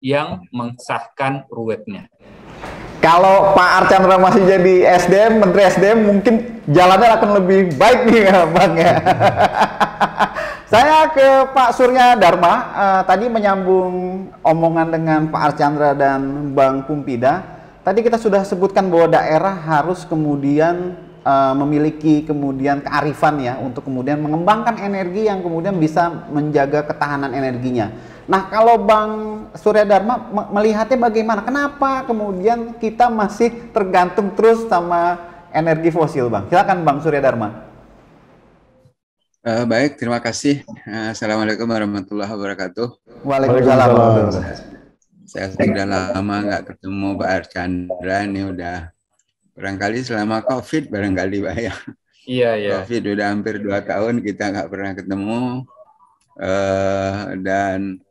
yang mengesahkan RUET-nya? Kalau Pak Archandra masih jadi SDM, Menteri SDM, mungkin jalannya akan lebih baik nih ya, Bang ya. Saya ke Pak Surya Dharma, tadi menyambung omongan dengan Pak Archandra dan Bang Pumpida. Tadi kita sudah sebutkan bahwa daerah harus kemudian memiliki kemudian kearifan ya untuk kemudian mengembangkan energi yang kemudian bisa menjaga ketahanan energinya. Nah, kalau Bang Surya Dharma melihatnya bagaimana? Kenapa kemudian kita masih tergantung terus sama energi fosil, Bang? Silakan Bang Surya Dharma. Baik, terima kasih. Assalamualaikum warahmatullahi wabarakatuh. Waalaikumsalam. Saya sudah lama nggak ketemu Pak Archandra, ini udah Barangkali selama COVID barangkali Pak ya. Iya, iya. COVID udah hampir 2 tahun kita nggak pernah ketemu dan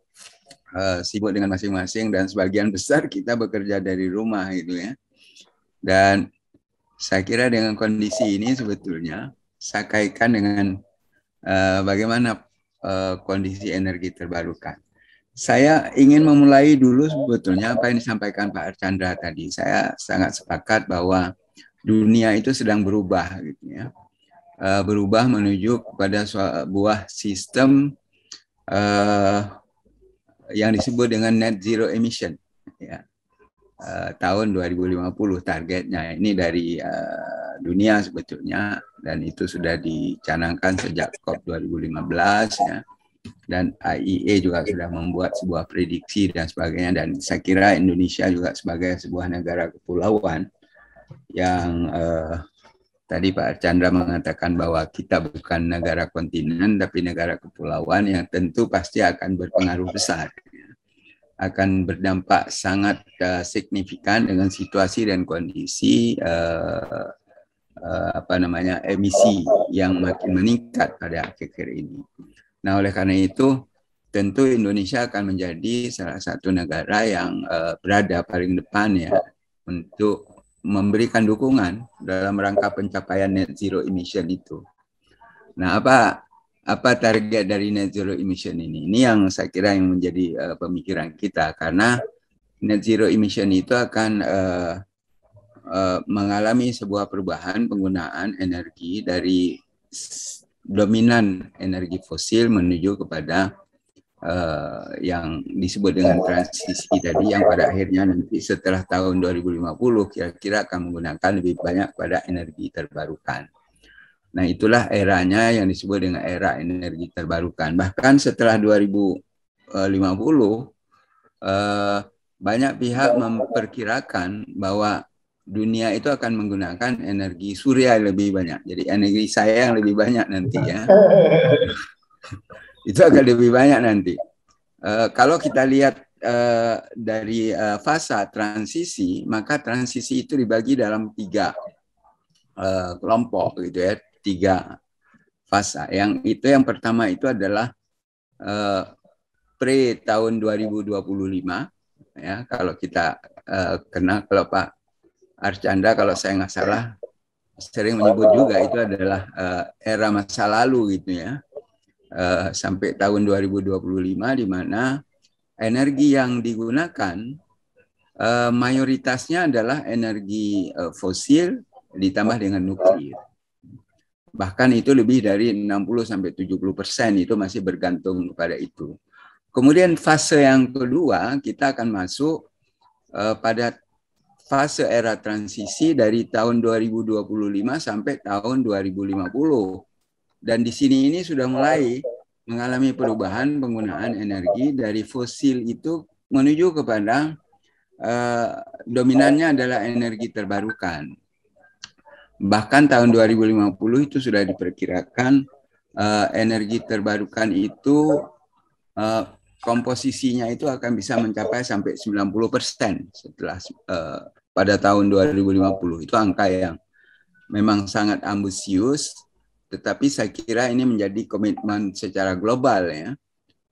sibuk dengan masing-masing, dan sebagian besar kita bekerja dari rumah gitu ya. Dan saya kira dengan kondisi ini sebetulnya saya kaitkan dengan bagaimana kondisi energi terbarukan. Saya ingin memulai dulu sebetulnya apa yang disampaikan Pak Archandra tadi. Saya sangat sepakat bahwa dunia itu sedang berubah gitu ya. Berubah menuju kepada sebuah sistem yang disebut dengan net zero emission ya. Tahun 2050 targetnya. Ini dari dunia sebetulnya, dan itu sudah dicanangkan sejak COP 2015 ya. Dan IEA juga sudah membuat sebuah prediksi dan sebagainya, dan saya kira Indonesia juga sebagai sebuah negara kepulauan yang tadi Pak Archandra mengatakan bahwa kita bukan negara kontinen tapi negara kepulauan yang tentu pasti akan berpengaruh besar, akan berdampak sangat signifikan dengan situasi dan kondisi emisi yang makin meningkat pada akhir-akhir ini. Nah, oleh karena itu, tentu Indonesia akan menjadi salah satu negara yang berada paling depan ya untuk memberikan dukungan dalam rangka pencapaian net zero emission itu. Nah, apa target dari net zero emission ini? Ini yang saya kira yang menjadi pemikiran kita, karena net zero emission itu akan mengalami sebuah perubahan penggunaan energi dari dominan energi fosil menuju kepada yang disebut dengan transisi tadi, yang pada akhirnya nanti setelah tahun 2050 kira-kira akan menggunakan lebih banyak pada energi terbarukan. Nah, itulah eranya yang disebut dengan era energi terbarukan. Bahkan setelah 2050 banyak pihak memperkirakan bahwa dunia itu akan menggunakan energi surya lebih banyak. Jadi energi saya yang lebih banyak nanti ya. Itu akan lebih banyak nanti. Kalau kita lihat dari fase transisi, maka transisi itu dibagi dalam 3 kelompok gitu ya, 3 fase. Yang pertama itu adalah pre tahun 2025 ya. Kalau kita kenal, kalau Pak Archandra kalau saya nggak salah sering menyebut juga itu adalah era masa lalu gitu ya. Sampai tahun 2025 di mana energi yang digunakan mayoritasnya adalah energi fosil ditambah dengan nuklir. Bahkan itu lebih dari 60-70% itu masih bergantung kepada itu. Kemudian fase yang kedua kita akan masuk pada fase era transisi dari tahun 2025 sampai tahun 2050. Dan di sini ini sudah mulai mengalami perubahan penggunaan energi dari fosil itu menuju kepada dominannya adalah energi terbarukan. Bahkan tahun 2050 itu sudah diperkirakan energi terbarukan itu komposisinya itu akan bisa mencapai sampai 90% setelah pada tahun 2050. Itu angka yang memang sangat ambisius, tetapi saya kira ini menjadi komitmen secara global ya,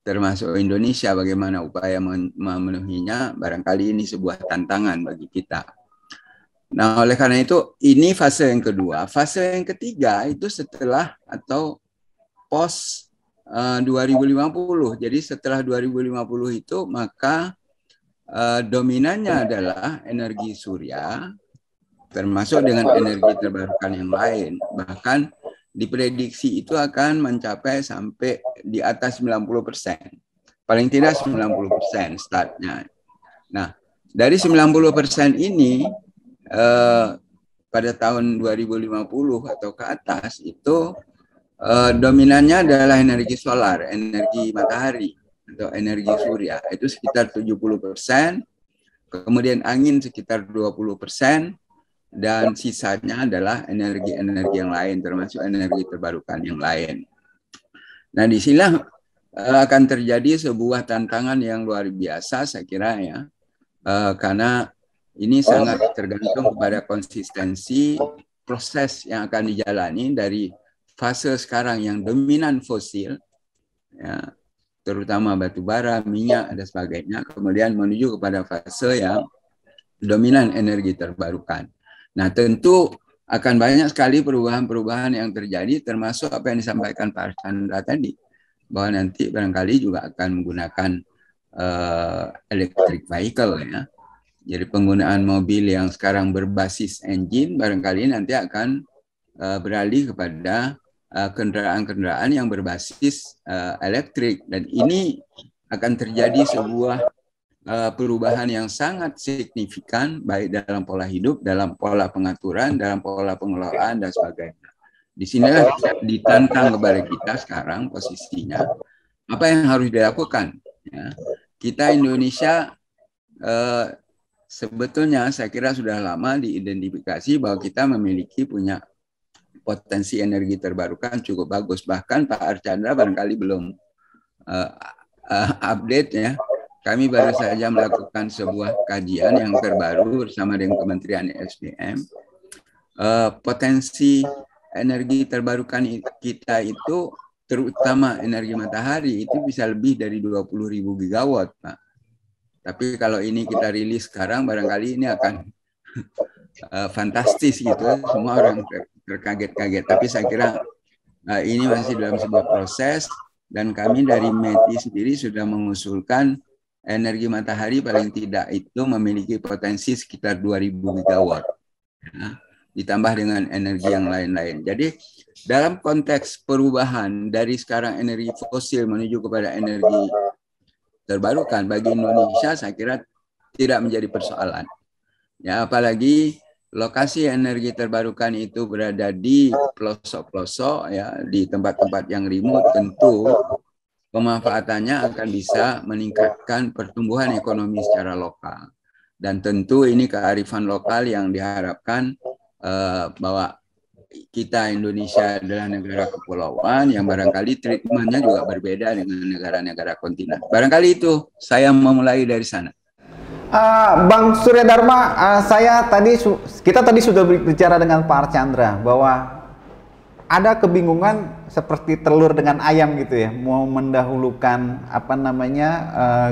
termasuk Indonesia bagaimana upaya memenuhinya. Barangkali ini sebuah tantangan bagi kita. Nah, oleh karena itu ini fase yang kedua. Fase yang ketiga itu setelah atau post 2050. Jadi setelah 2050 itu maka dominannya adalah energi surya, termasuk dengan energi terbarukan yang lain. Bahkan diprediksi itu akan mencapai sampai di atas 90%. Paling tidak 90% startnya. Nah, dari 90% ini pada tahun 2050 atau ke atas itu dominannya adalah energi solar, energi matahari atau energi surya. Itu sekitar 70%. Kemudian angin sekitar 20%. Dan sisanya adalah energi-energi yang lain, termasuk energi terbarukan yang lain. Nah, di sini akan terjadi sebuah tantangan yang luar biasa, saya kira ya, karena Ini sangat tergantung kepada konsistensi proses yang akan dijalani dari fase sekarang yang dominan fosil, ya, terutama batu bara, minyak, dan sebagainya, kemudian menuju kepada fase yang dominan energi terbarukan. Nah, tentu akan banyak sekali perubahan-perubahan yang terjadi, termasuk apa yang disampaikan Pak Archandra tadi, bahwa nanti barangkali juga akan menggunakan electric vehicle, ya. Jadi penggunaan mobil yang sekarang berbasis engine barangkali nanti akan beralih kepada kendaraan-kendaraan yang berbasis elektrik, dan ini akan terjadi sebuah perubahan yang sangat signifikan baik dalam pola hidup, dalam pola pengaturan, dalam pola pengelolaan dan sebagainya. Di sinilah ditantang kepada kita sekarang posisinya apa yang harus dilakukan. Ya. Kita Indonesia sebetulnya saya kira sudah lama diidentifikasi bahwa kita punya potensi energi terbarukan cukup bagus. Bahkan Pak Archandra barangkali belum update, ya. Kami baru saja melakukan sebuah kajian yang terbaru bersama dengan Kementerian SDM. Potensi energi terbarukan kita itu, terutama energi matahari, itu bisa lebih dari 20.000 gigawatt, Pak. Tapi kalau ini kita rilis sekarang, barangkali ini akan fantastis gitu. Semua orang terkaget-kaget. Tapi saya kira ini masih dalam sebuah proses. Dan kami dari METI sendiri sudah mengusulkan energi matahari paling tidak itu memiliki potensi sekitar 2.000 gigawatt. Ya, ditambah dengan energi yang lain-lain. Jadi dalam konteks perubahan dari sekarang energi fosil menuju kepada energi terbarukan, bagi Indonesia saya kira tidak menjadi persoalan. Ya, apalagi lokasi energi terbarukan itu berada di pelosok-pelosok, ya, di tempat-tempat yang remote, tentu pemanfaatannya akan bisa meningkatkan pertumbuhan ekonomi secara lokal. Dan tentu ini kearifan lokal yang diharapkan bahwa kita Indonesia adalah negara kepulauan yang barangkali treatmentnya juga berbeda dengan negara-negara kontinen. Barangkali itu saya memulai dari sana. Bang Surya Dharma, kita tadi sudah bicara dengan Pak Archandra bahwa ada kebingungan seperti telur dengan ayam gitu, ya, mau mendahulukan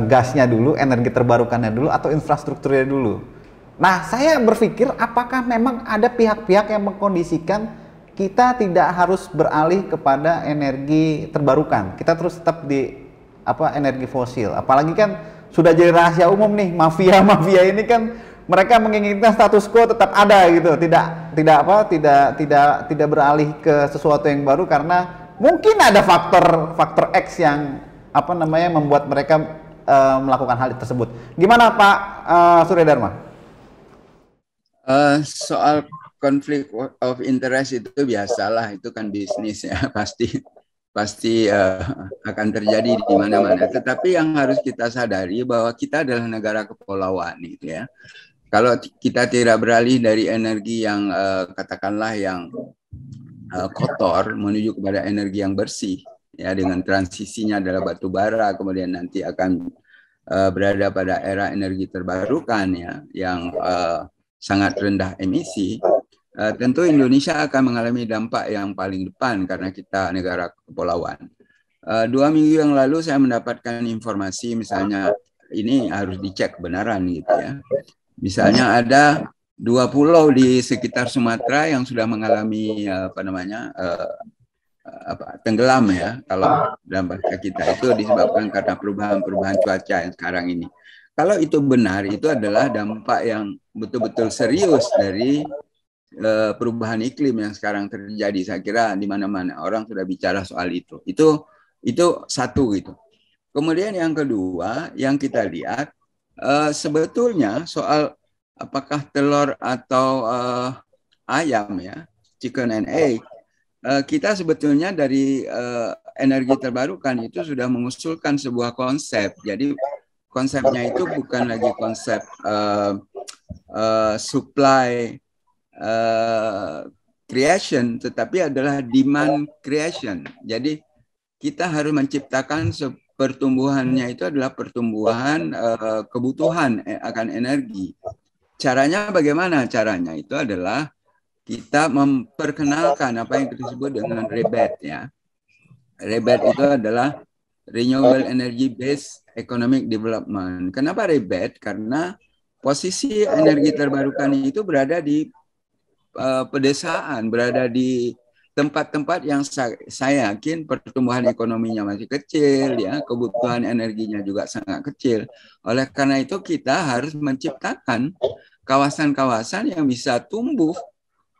gasnya dulu, energi terbarukannya dulu, atau infrastrukturnya dulu. Nah, saya berpikir apakah memang ada pihak-pihak yang mengkondisikan kita tidak harus beralih kepada energi terbarukan, kita terus tetap di energi fosil. Apalagi kan sudah jadi rahasia umum nih, mafia ini kan mereka menginginkan status quo tetap ada gitu, tidak beralih ke sesuatu yang baru karena mungkin ada faktor X yang membuat mereka melakukan hal tersebut. Gimana Pak Surya Dharma? Soal konflik of interest itu biasalah, itu kan bisnis, ya, pasti akan terjadi di mana-mana. Tetapi yang harus kita sadari bahwa kita adalah negara kepulauan, gitu, ya. Kalau kita tidak beralih dari energi yang katakanlah yang kotor menuju kepada energi yang bersih, ya, dengan transisinya adalah batu bara, kemudian nanti akan berada pada era energi terbarukan, ya, yang sangat rendah emisi, tentu Indonesia akan mengalami dampak yang paling depan karena kita negara kepulauan. 2 minggu yang lalu saya mendapatkan informasi, misalnya ini harus dicek kebenaran, gitu, ya. Misalnya ada 2 pulau di sekitar Sumatera yang sudah mengalami tenggelam, ya, kalau dalam bahasa kita itu disebabkan karena perubahan cuaca yang sekarang ini. Kalau itu benar, itu adalah dampak yang betul-betul serius dari perubahan iklim yang sekarang terjadi. Saya kira di mana-mana orang sudah bicara soal itu. Itu satu, gitu. Kemudian yang kedua yang kita lihat sebetulnya soal apakah telur atau ayam, ya, chicken and egg, kita sebetulnya dari energi terbarukan itu sudah mengusulkan sebuah konsep. Jadi konsepnya itu bukan lagi konsep supply creation, tetapi adalah demand creation. Jadi kita harus menciptakan pertumbuhannya itu adalah pertumbuhan kebutuhan akan energi. caranya bagaimana? Caranya itu adalah kita memperkenalkan apa yang disebut dengan rebate ya. Rebate itu adalah Renewable Energy Based Economic Development. Kenapa rebate? Karena posisi energi terbarukan itu berada di pedesaan, berada di tempat-tempat yang saya yakin pertumbuhan ekonominya masih kecil, ya, kebutuhan energinya juga sangat kecil. Oleh karena itu kita harus menciptakan kawasan-kawasan yang bisa tumbuh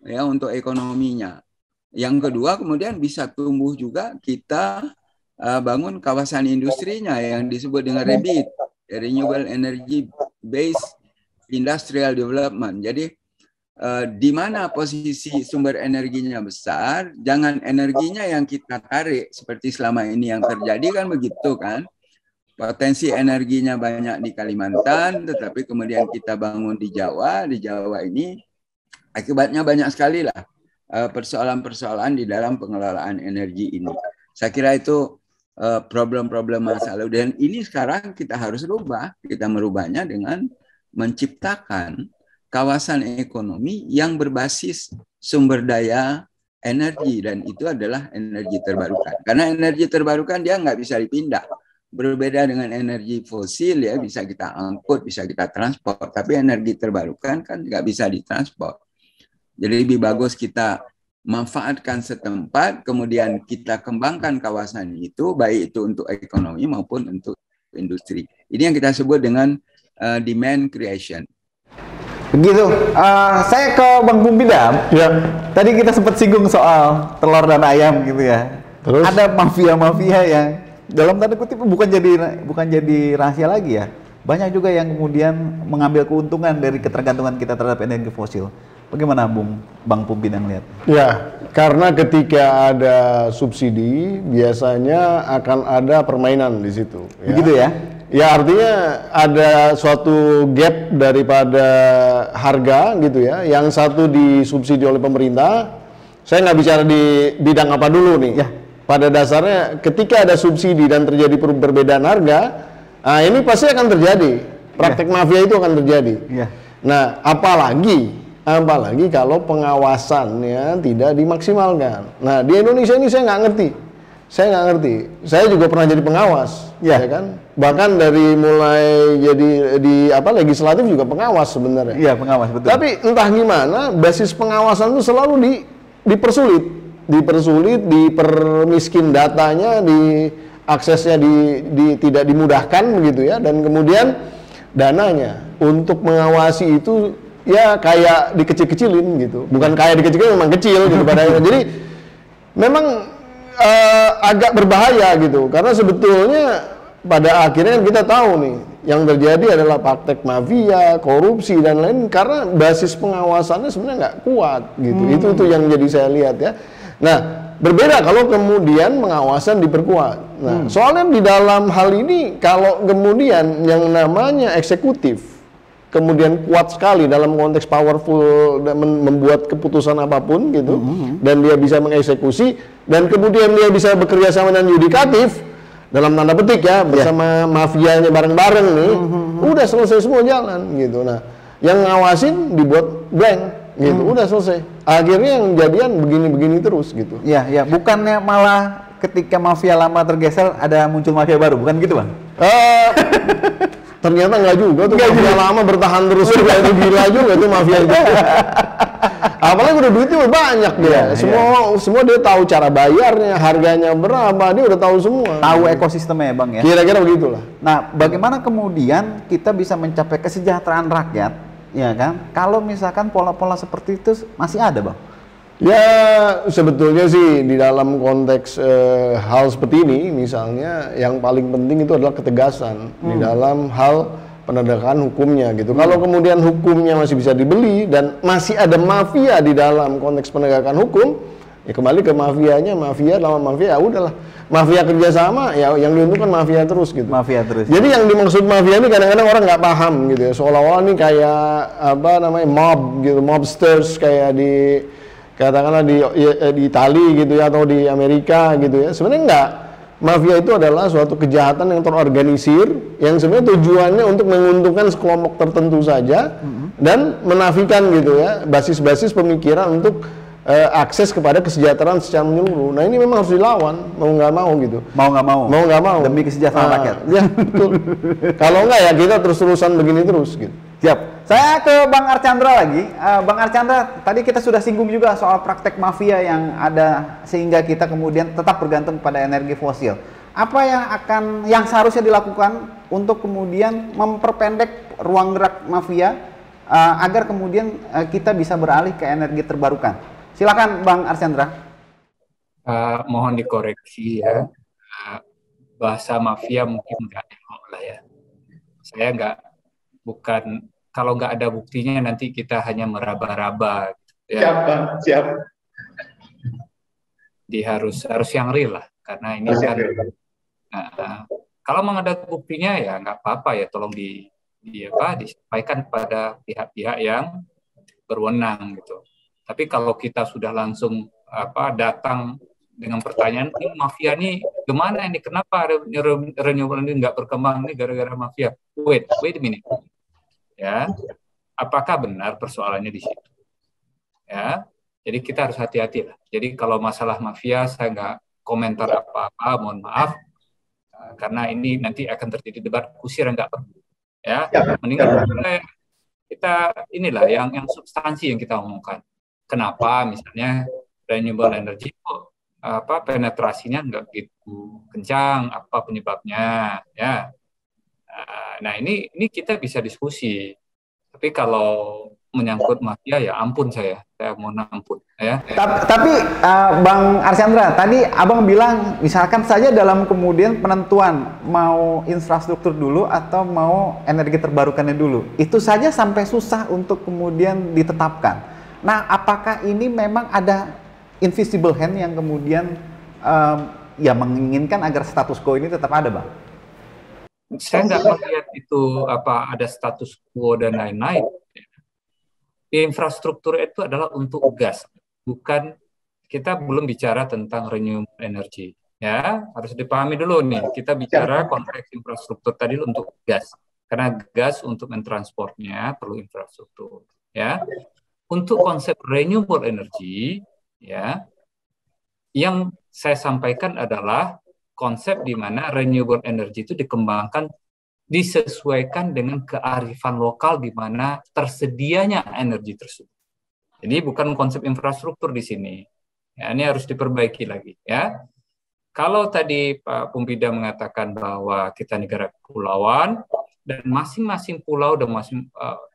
ya untuk ekonominya. Yang kedua kemudian bisa tumbuh juga kita bangun kawasan industrinya yang disebut dengan REBIT, Renewable Energy Based Industrial Development. Jadi di mana posisi sumber energinya besar, jangan energinya yang kita tarik seperti selama ini yang terjadi kan begitu kan. Potensi energinya banyak di Kalimantan, tetapi kemudian kita bangun di Jawa. Di Jawa ini akibatnya banyak sekali lah persoalan-persoalan di dalam pengelolaan energi ini. Saya kira itu problem-problem masa lalu. Dan ini sekarang kita harus rubah. Kita merubahnya dengan menciptakan kawasan ekonomi yang berbasis sumber daya energi. Dan itu adalah energi terbarukan. Karena energi terbarukan dia nggak bisa dipindah. Berbeda dengan energi fosil ya, bisa kita angkut, bisa kita transport. Tapi energi terbarukan kan nggak bisa ditransport. Jadi lebih bagus kita manfaatkan setempat, kemudian kita kembangkan kawasan itu, baik itu untuk ekonomi maupun untuk industri. Ini yang kita sebut dengan demand creation. Begitu. Saya ke Bang Pumpidam. Ya. Tadi kita sempat singgung soal telur dan ayam gitu ya. Terus? Ada mafia-mafia yang dalam tanda kutip bukan jadi rahasia lagi ya. Banyak juga yang kemudian mengambil keuntungan dari ketergantungan kita terhadap energi fosil. Bagaimana Bang Pumpidam lihat? Ya, karena ketika ada subsidi biasanya akan ada permainan di situ. Ya. Begitu ya? Ya, artinya ada suatu gap daripada harga gitu ya. Yang satu disubsidi oleh pemerintah. Saya nggak bicara di bidang apa dulu nih. Ya. Pada dasarnya ketika ada subsidi dan terjadi perbedaan harga, nah ini pasti akan terjadi. Praktek mafia itu akan terjadi. Ya. Nah, apalagi kalau pengawasannya tidak dimaksimalkan. Nah, di Indonesia ini saya nggak ngerti. Saya juga pernah jadi pengawas, ya kan? Bahkan dari mulai jadi di legislatif juga pengawas sebenarnya. Iya, pengawas betul. Tapi entah gimana basis pengawasan itu selalu dipersulit, dipermiskin datanya, aksesnya tidak dimudahkan begitu ya, dan kemudian dananya untuk mengawasi itu ya kayak dikecil-kecilin gitu. Bukan kayak dikecil-kecilin, memang kecil gitu pada akhirnya. Jadi memang agak berbahaya gitu, karena sebetulnya pada akhirnya kita tahu nih yang terjadi adalah praktek mafia, korupsi dan lain, karena basis pengawasannya sebenarnya nggak kuat gitu. Itu yang jadi saya lihat ya. Nah, berbeda kalau kemudian pengawasan diperkuat. Nah, soalnya di dalam hal ini kalau kemudian yang namanya eksekutif kemudian kuat sekali dalam konteks powerful dan membuat keputusan apapun gitu, dan dia bisa mengeksekusi, dan kemudian dia bisa bekerja sama dengan yudikatif dalam tanda petik ya, bersama mafianya bareng-bareng nih, udah selesai semua jalan gitu. Nah, yang ngawasin dibuat blank gitu, udah selesai. Akhirnya yang jadian begini-begini terus gitu. Ya, bukannya malah ketika mafia lama tergeser ada muncul mafia baru, bukan gitu Bang? Ternyata nggak juga tuh, mafia lama bertahan terus juga, itu gila juga tuh mafia itu. Apalagi udah duitnya udah banyak dia, semua dia tahu cara bayarnya, harganya berapa, dia udah tahu semua. Tahu ekosistemnya ya Bang ya? Kira-kira begitulah. Nah, bagaimana kemudian kita bisa mencapai kesejahteraan rakyat, ya kan? Kalau misalkan pola-pola seperti itu masih ada Bang? Ya sebetulnya sih di dalam konteks hal seperti ini misalnya yang paling penting itu adalah ketegasan di dalam hal penegakan hukumnya gitu. Kalau kemudian hukumnya masih bisa dibeli dan masih ada mafia di dalam konteks penegakan hukum, ya kembali ke mafianya, mafia lawan mafia, ya udahlah. Mafia kerjasama ya yang diuntungkan mafia terus gitu. Mafia terus. Jadi yang dimaksud mafia ini kadang-kadang orang nggak paham gitu ya. Seolah-olah ini kayak mob gitu, mobsters kayak katakanlah di Itali gitu ya, atau di Amerika gitu ya. Sebenarnya enggak. mafia itu adalah suatu kejahatan yang terorganisir yang sebenarnya tujuannya untuk menguntungkan sekelompok tertentu saja dan menafikan gitu ya basis-basis pemikiran untuk akses kepada kesejahteraan secara menyeluruh. Nah ini memang harus dilawan mau nggak mau gitu. Mau nggak mau Demi kesejahteraan rakyat. Ya betul. Kalau nggak ya kita terus-terusan begini terus gitu. Siap. Saya ke Bang Archandra lagi. Bang Archandra, tadi kita sudah singgung juga soal praktek mafia yang ada sehingga kita kemudian tetap bergantung pada energi fosil. Apa yang seharusnya dilakukan untuk kemudian memperpendek ruang gerak mafia agar kemudian kita bisa beralih ke energi terbarukan? Silakan Bang Archandra. Mohon dikoreksi ya. Bahasa mafia mungkin nggak elok lah ya. Saya bukan kalau nggak ada buktinya nanti kita hanya meraba-raba. Gitu, ya. Siap, Bang. Siap. Harus yang real lah, karena ini kan. Kalau memang ada buktinya ya nggak apa-apa ya, tolong disampaikan pada pihak-pihak yang berwenang gitu. Tapi kalau kita sudah langsung datang dengan pertanyaan, ini mafia nih gimana ini? Kenapa renewable ini nggak berkembang ini gara-gara mafia? Wait a minute. Ya, apakah benar persoalannya di situ? Ya, jadi kita harus hati-hati lah. Jadi kalau masalah mafia saya nggak komentar apa-apa, mohon maaf, karena ini nanti akan terjadi debat kusir yang nggak perlu. Ya, mendingan kita inilah yang substansi yang kita omongkan. Kenapa misalnya renewable energy kok penetrasinya nggak begitu kencang? Apa penyebabnya? Ya. Nah ini kita bisa diskusi, tapi kalau menyangkut mafia ya ampun saya mohon ampun ya. Tapi Bang Archandra, tadi abang bilang misalkan saja dalam kemudian penentuan mau infrastruktur dulu atau mau energi terbarukannya dulu, itu saja sampai susah untuk kemudian ditetapkan. Nah apakah ini memang ada invisible hand yang kemudian ya menginginkan agar status quo ini tetap ada, Bang? Saya nggak melihat itu ada status quo dan lain-lain. Infrastruktur itu adalah untuk gas, bukan, kita belum bicara tentang renewable energy. Ya, harus dipahami dulu nih. Kita bicara konteks infrastruktur tadi untuk gas, karena gas untuk mentransportnya perlu infrastruktur. Ya, untuk konsep renewable energy, ya, yang saya sampaikan adalah konsep di mana renewable energy itu dikembangkan disesuaikan dengan kearifan lokal di mana tersedianya energi tersebut. Jadi bukan konsep infrastruktur di sini. Ya, ini harus diperbaiki lagi ya. Kalau tadi Pak Pumpida mengatakan bahwa kita negara kepulauan dan masing-masing pulau dan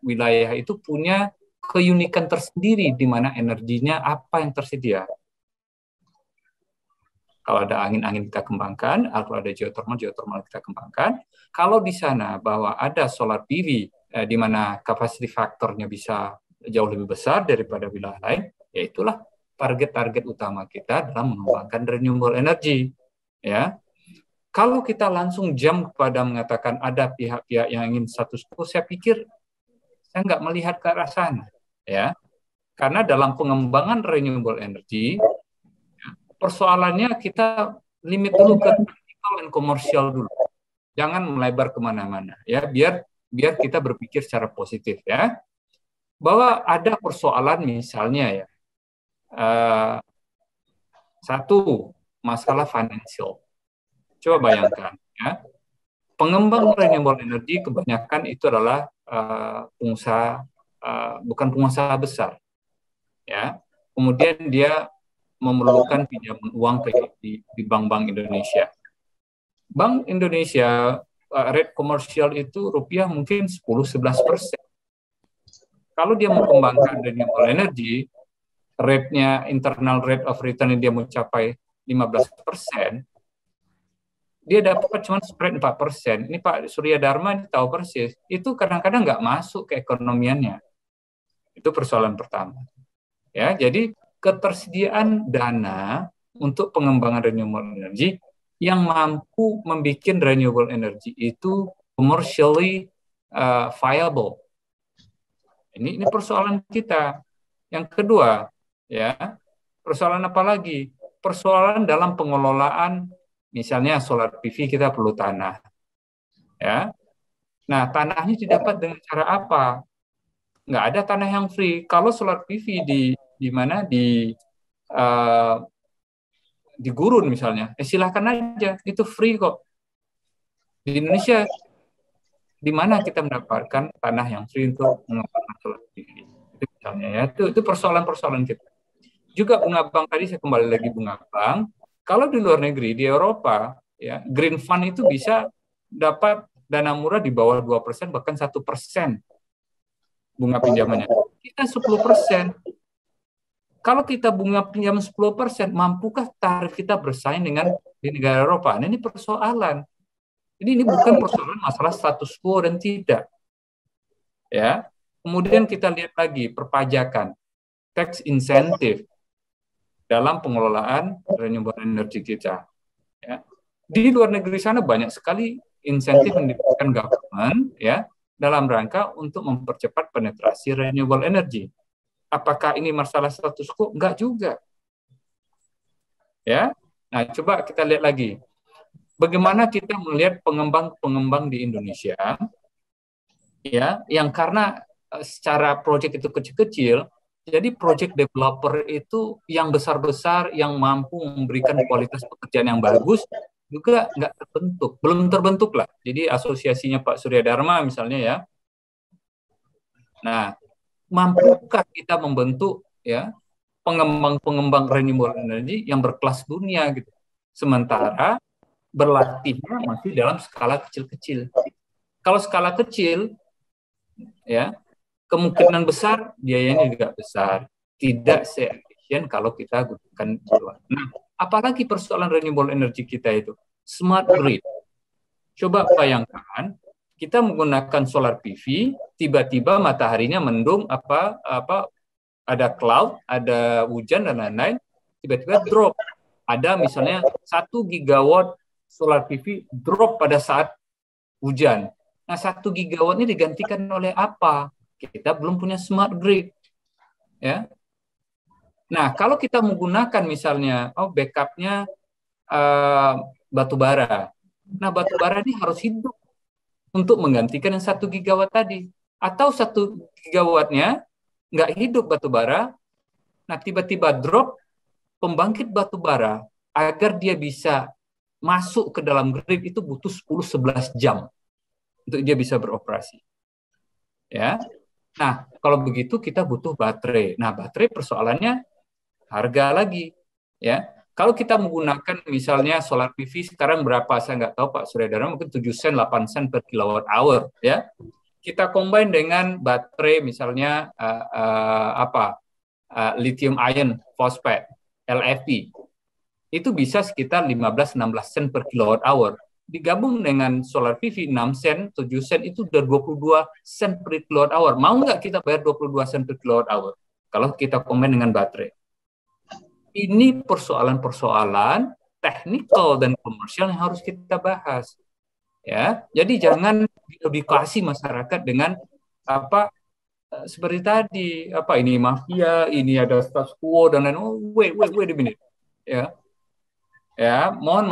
wilayah itu punya keunikan tersendiri di mana energinya apa yang tersedia. Kalau ada angin-angin kita kembangkan, kalau ada geothermal kita kembangkan. Kalau di sana bahwa ada solar PV di mana capacity faktornya bisa jauh lebih besar daripada wilayah lain, ya itulah target-target utama kita dalam mengembangkan renewable energy. Ya, kalau kita langsung jump kepada mengatakan ada pihak-pihak yang ingin status quo, saya pikir saya nggak melihat ke arah sana. Ya, karena dalam pengembangan renewable energy persoalannya kita limit dulu ke technical dan komersial dulu. Jangan melebar kemana-mana. Ya, biar kita berpikir secara positif ya. Bahwa ada persoalan misalnya ya. Satu, masalah financial. Coba bayangkan ya. Pengembang renewable energy kebanyakan itu adalah pengusaha, bukan pengusaha besar. Ya. Kemudian dia memerlukan pinjaman uang di bank-bank Indonesia. Bank Indonesia rate komersial itu rupiah mungkin 10-11%. Kalau dia mengembangkan renewable energy, rate-nya internal rate of return dia mencapai 15%, dia dapat cuma spread 4%. Ini Pak Surya Dharma tahu persis, itu kadang-kadang nggak masuk ke ekonomiannya. Itu persoalan pertama. Ya, jadi ketersediaan dana untuk pengembangan renewable energy yang mampu membuat renewable energy itu commercially viable. Ini persoalan kita. Yang kedua, ya, persoalan apa lagi? Persoalan dalam pengelolaan misalnya solar PV kita perlu tanah, ya. Nah, tanahnya didapat dengan cara apa? Nggak ada tanah yang free. Kalau solar PV di mana di gurun misalnya, silahkan aja, itu free kok. Di Indonesia, di mana kita mendapatkan tanah yang free untuk mengembangkan solar PV? Itu misalnya ya, itu persoalan-persoalan kita. Juga bunga bank tadi, saya kembali lagi bunga bank. Kalau di luar negeri, di Eropa, ya, green fund itu bisa dapat dana murah di bawah 2%, bahkan 1% bunga pinjamannya. Kita 10%. Kalau kita bunga pinjam 10%, mampukah tarif kita bersaing dengan di negara Eropa? Nah, ini persoalan. Jadi ini bukan persoalan masalah status quo dan tidak. Ya. Kemudian kita lihat lagi perpajakan, tax incentive dalam pengelolaan renewable energy kita. Ya. Di luar negeri sana banyak sekali insentif yang diberikan government, ya, dalam rangka untuk mempercepat penetrasi renewable energy. Apakah ini masalah status quo? Enggak juga. Ya. Nah, coba kita lihat lagi. Bagaimana kita melihat pengembang-pengembang di Indonesia, ya, yang karena secara proyek itu kecil-kecil, jadi proyek developer itu yang besar-besar, yang mampu memberikan kualitas pekerjaan yang bagus, juga nggak terbentuk, belum terbentuk lah. Jadi asosiasinya Pak Surya Dharma misalnya, ya. Nah, mampukah kita membentuk, ya, pengembang-pengembang renewable energy yang berkelas dunia gitu? Sementara berlatihnya masih dalam skala kecil-kecil. Kalau skala kecil, ya, kemungkinan besar biayanya juga besar, tidak se-efisien kalau kita gunakan luar. Nah, apalagi persoalan renewable energy kita itu smart grid. Coba bayangkan kita menggunakan solar PV, tiba-tiba mataharinya mendung, ada cloud, ada hujan dan lain-lain, tiba-tiba drop. Ada misalnya 1 gigawatt solar PV drop pada saat hujan. Nah, 1 gigawatt ini digantikan oleh apa? Kita belum punya smart grid, ya. Nah, kalau kita menggunakan misalnya, backupnya batu bara. Nah, batu bara ini harus hidup untuk menggantikan yang 1 gigawatt tadi. Atau 1 gigawattnya nggak hidup batu bara, nah tiba-tiba drop, pembangkit batu bara, agar dia bisa masuk ke dalam grid itu butuh 10-11 jam untuk dia bisa beroperasi. Ya. Nah, kalau begitu kita butuh baterai. Nah, baterai persoalannya harga lagi, ya. Kalau kita menggunakan misalnya solar PV sekarang berapa, saya nggak tahu Pak Surya Dharma, mungkin 7 sen, 8 sen per kilowatt hour, ya. Kita combine dengan baterai misalnya lithium ion phosphate, LFP. Itu bisa sekitar 15-16 sen per kilowatt hour. Digabung dengan solar PV 6 sen, 7 sen, itu udah 22 sen per kilowatt hour. Mau nggak kita bayar 22 sen per kilowatt hour kalau kita combine dengan baterai? Ini persoalan-persoalan teknikal dan komersial yang harus kita bahas. Ya, jadi jangan edukasi masyarakat dengan seperti tadi, ini mafia, ini ada status quo dan lain. Oh, wait a minute. Ya. Ya, mohon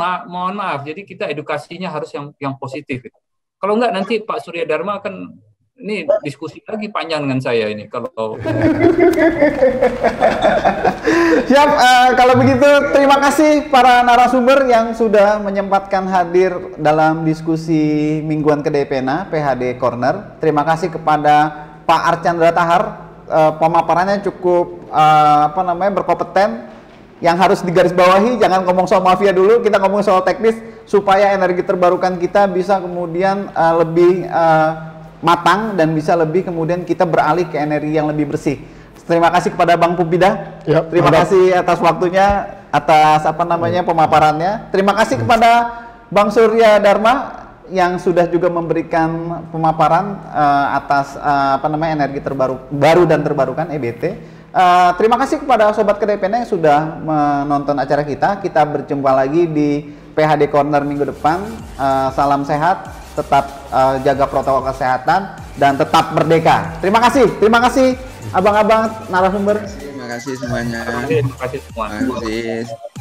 maaf. Jadi kita edukasinya harus yang positif. Kalau enggak nanti Pak Surya Dharma akan ini diskusi lagi panjang dengan saya ini kalau. Siap, kalau begitu terima kasih para narasumber yang sudah menyempatkan hadir dalam diskusi mingguan Kedai-Pena PHD Corner. Terima kasih kepada Pak Archandra Tahar, pemaparannya cukup berkompeten. Yang harus digarisbawahi, jangan ngomong soal mafia dulu, kita ngomong soal teknis supaya energi terbarukan kita bisa kemudian lebih matang dan bisa lebih kemudian kita beralih ke energi yang lebih bersih. Terima kasih kepada Bang Pupida. Ya, terima kasih atas waktunya, atas pemaparannya. Terima kasih kepada Bang Surya Dharma yang sudah juga memberikan pemaparan atas energi baru dan terbarukan EBT. Terima kasih kepada Sobat Kedai-Pena yang sudah menonton acara kita. Kita berjumpa lagi di PHD Corner minggu depan. Salam sehat, tetap jaga protokol kesehatan, dan tetap merdeka. Terima kasih abang-abang narasumber. Terima kasih semuanya. Terima kasih semua. Terima kasih.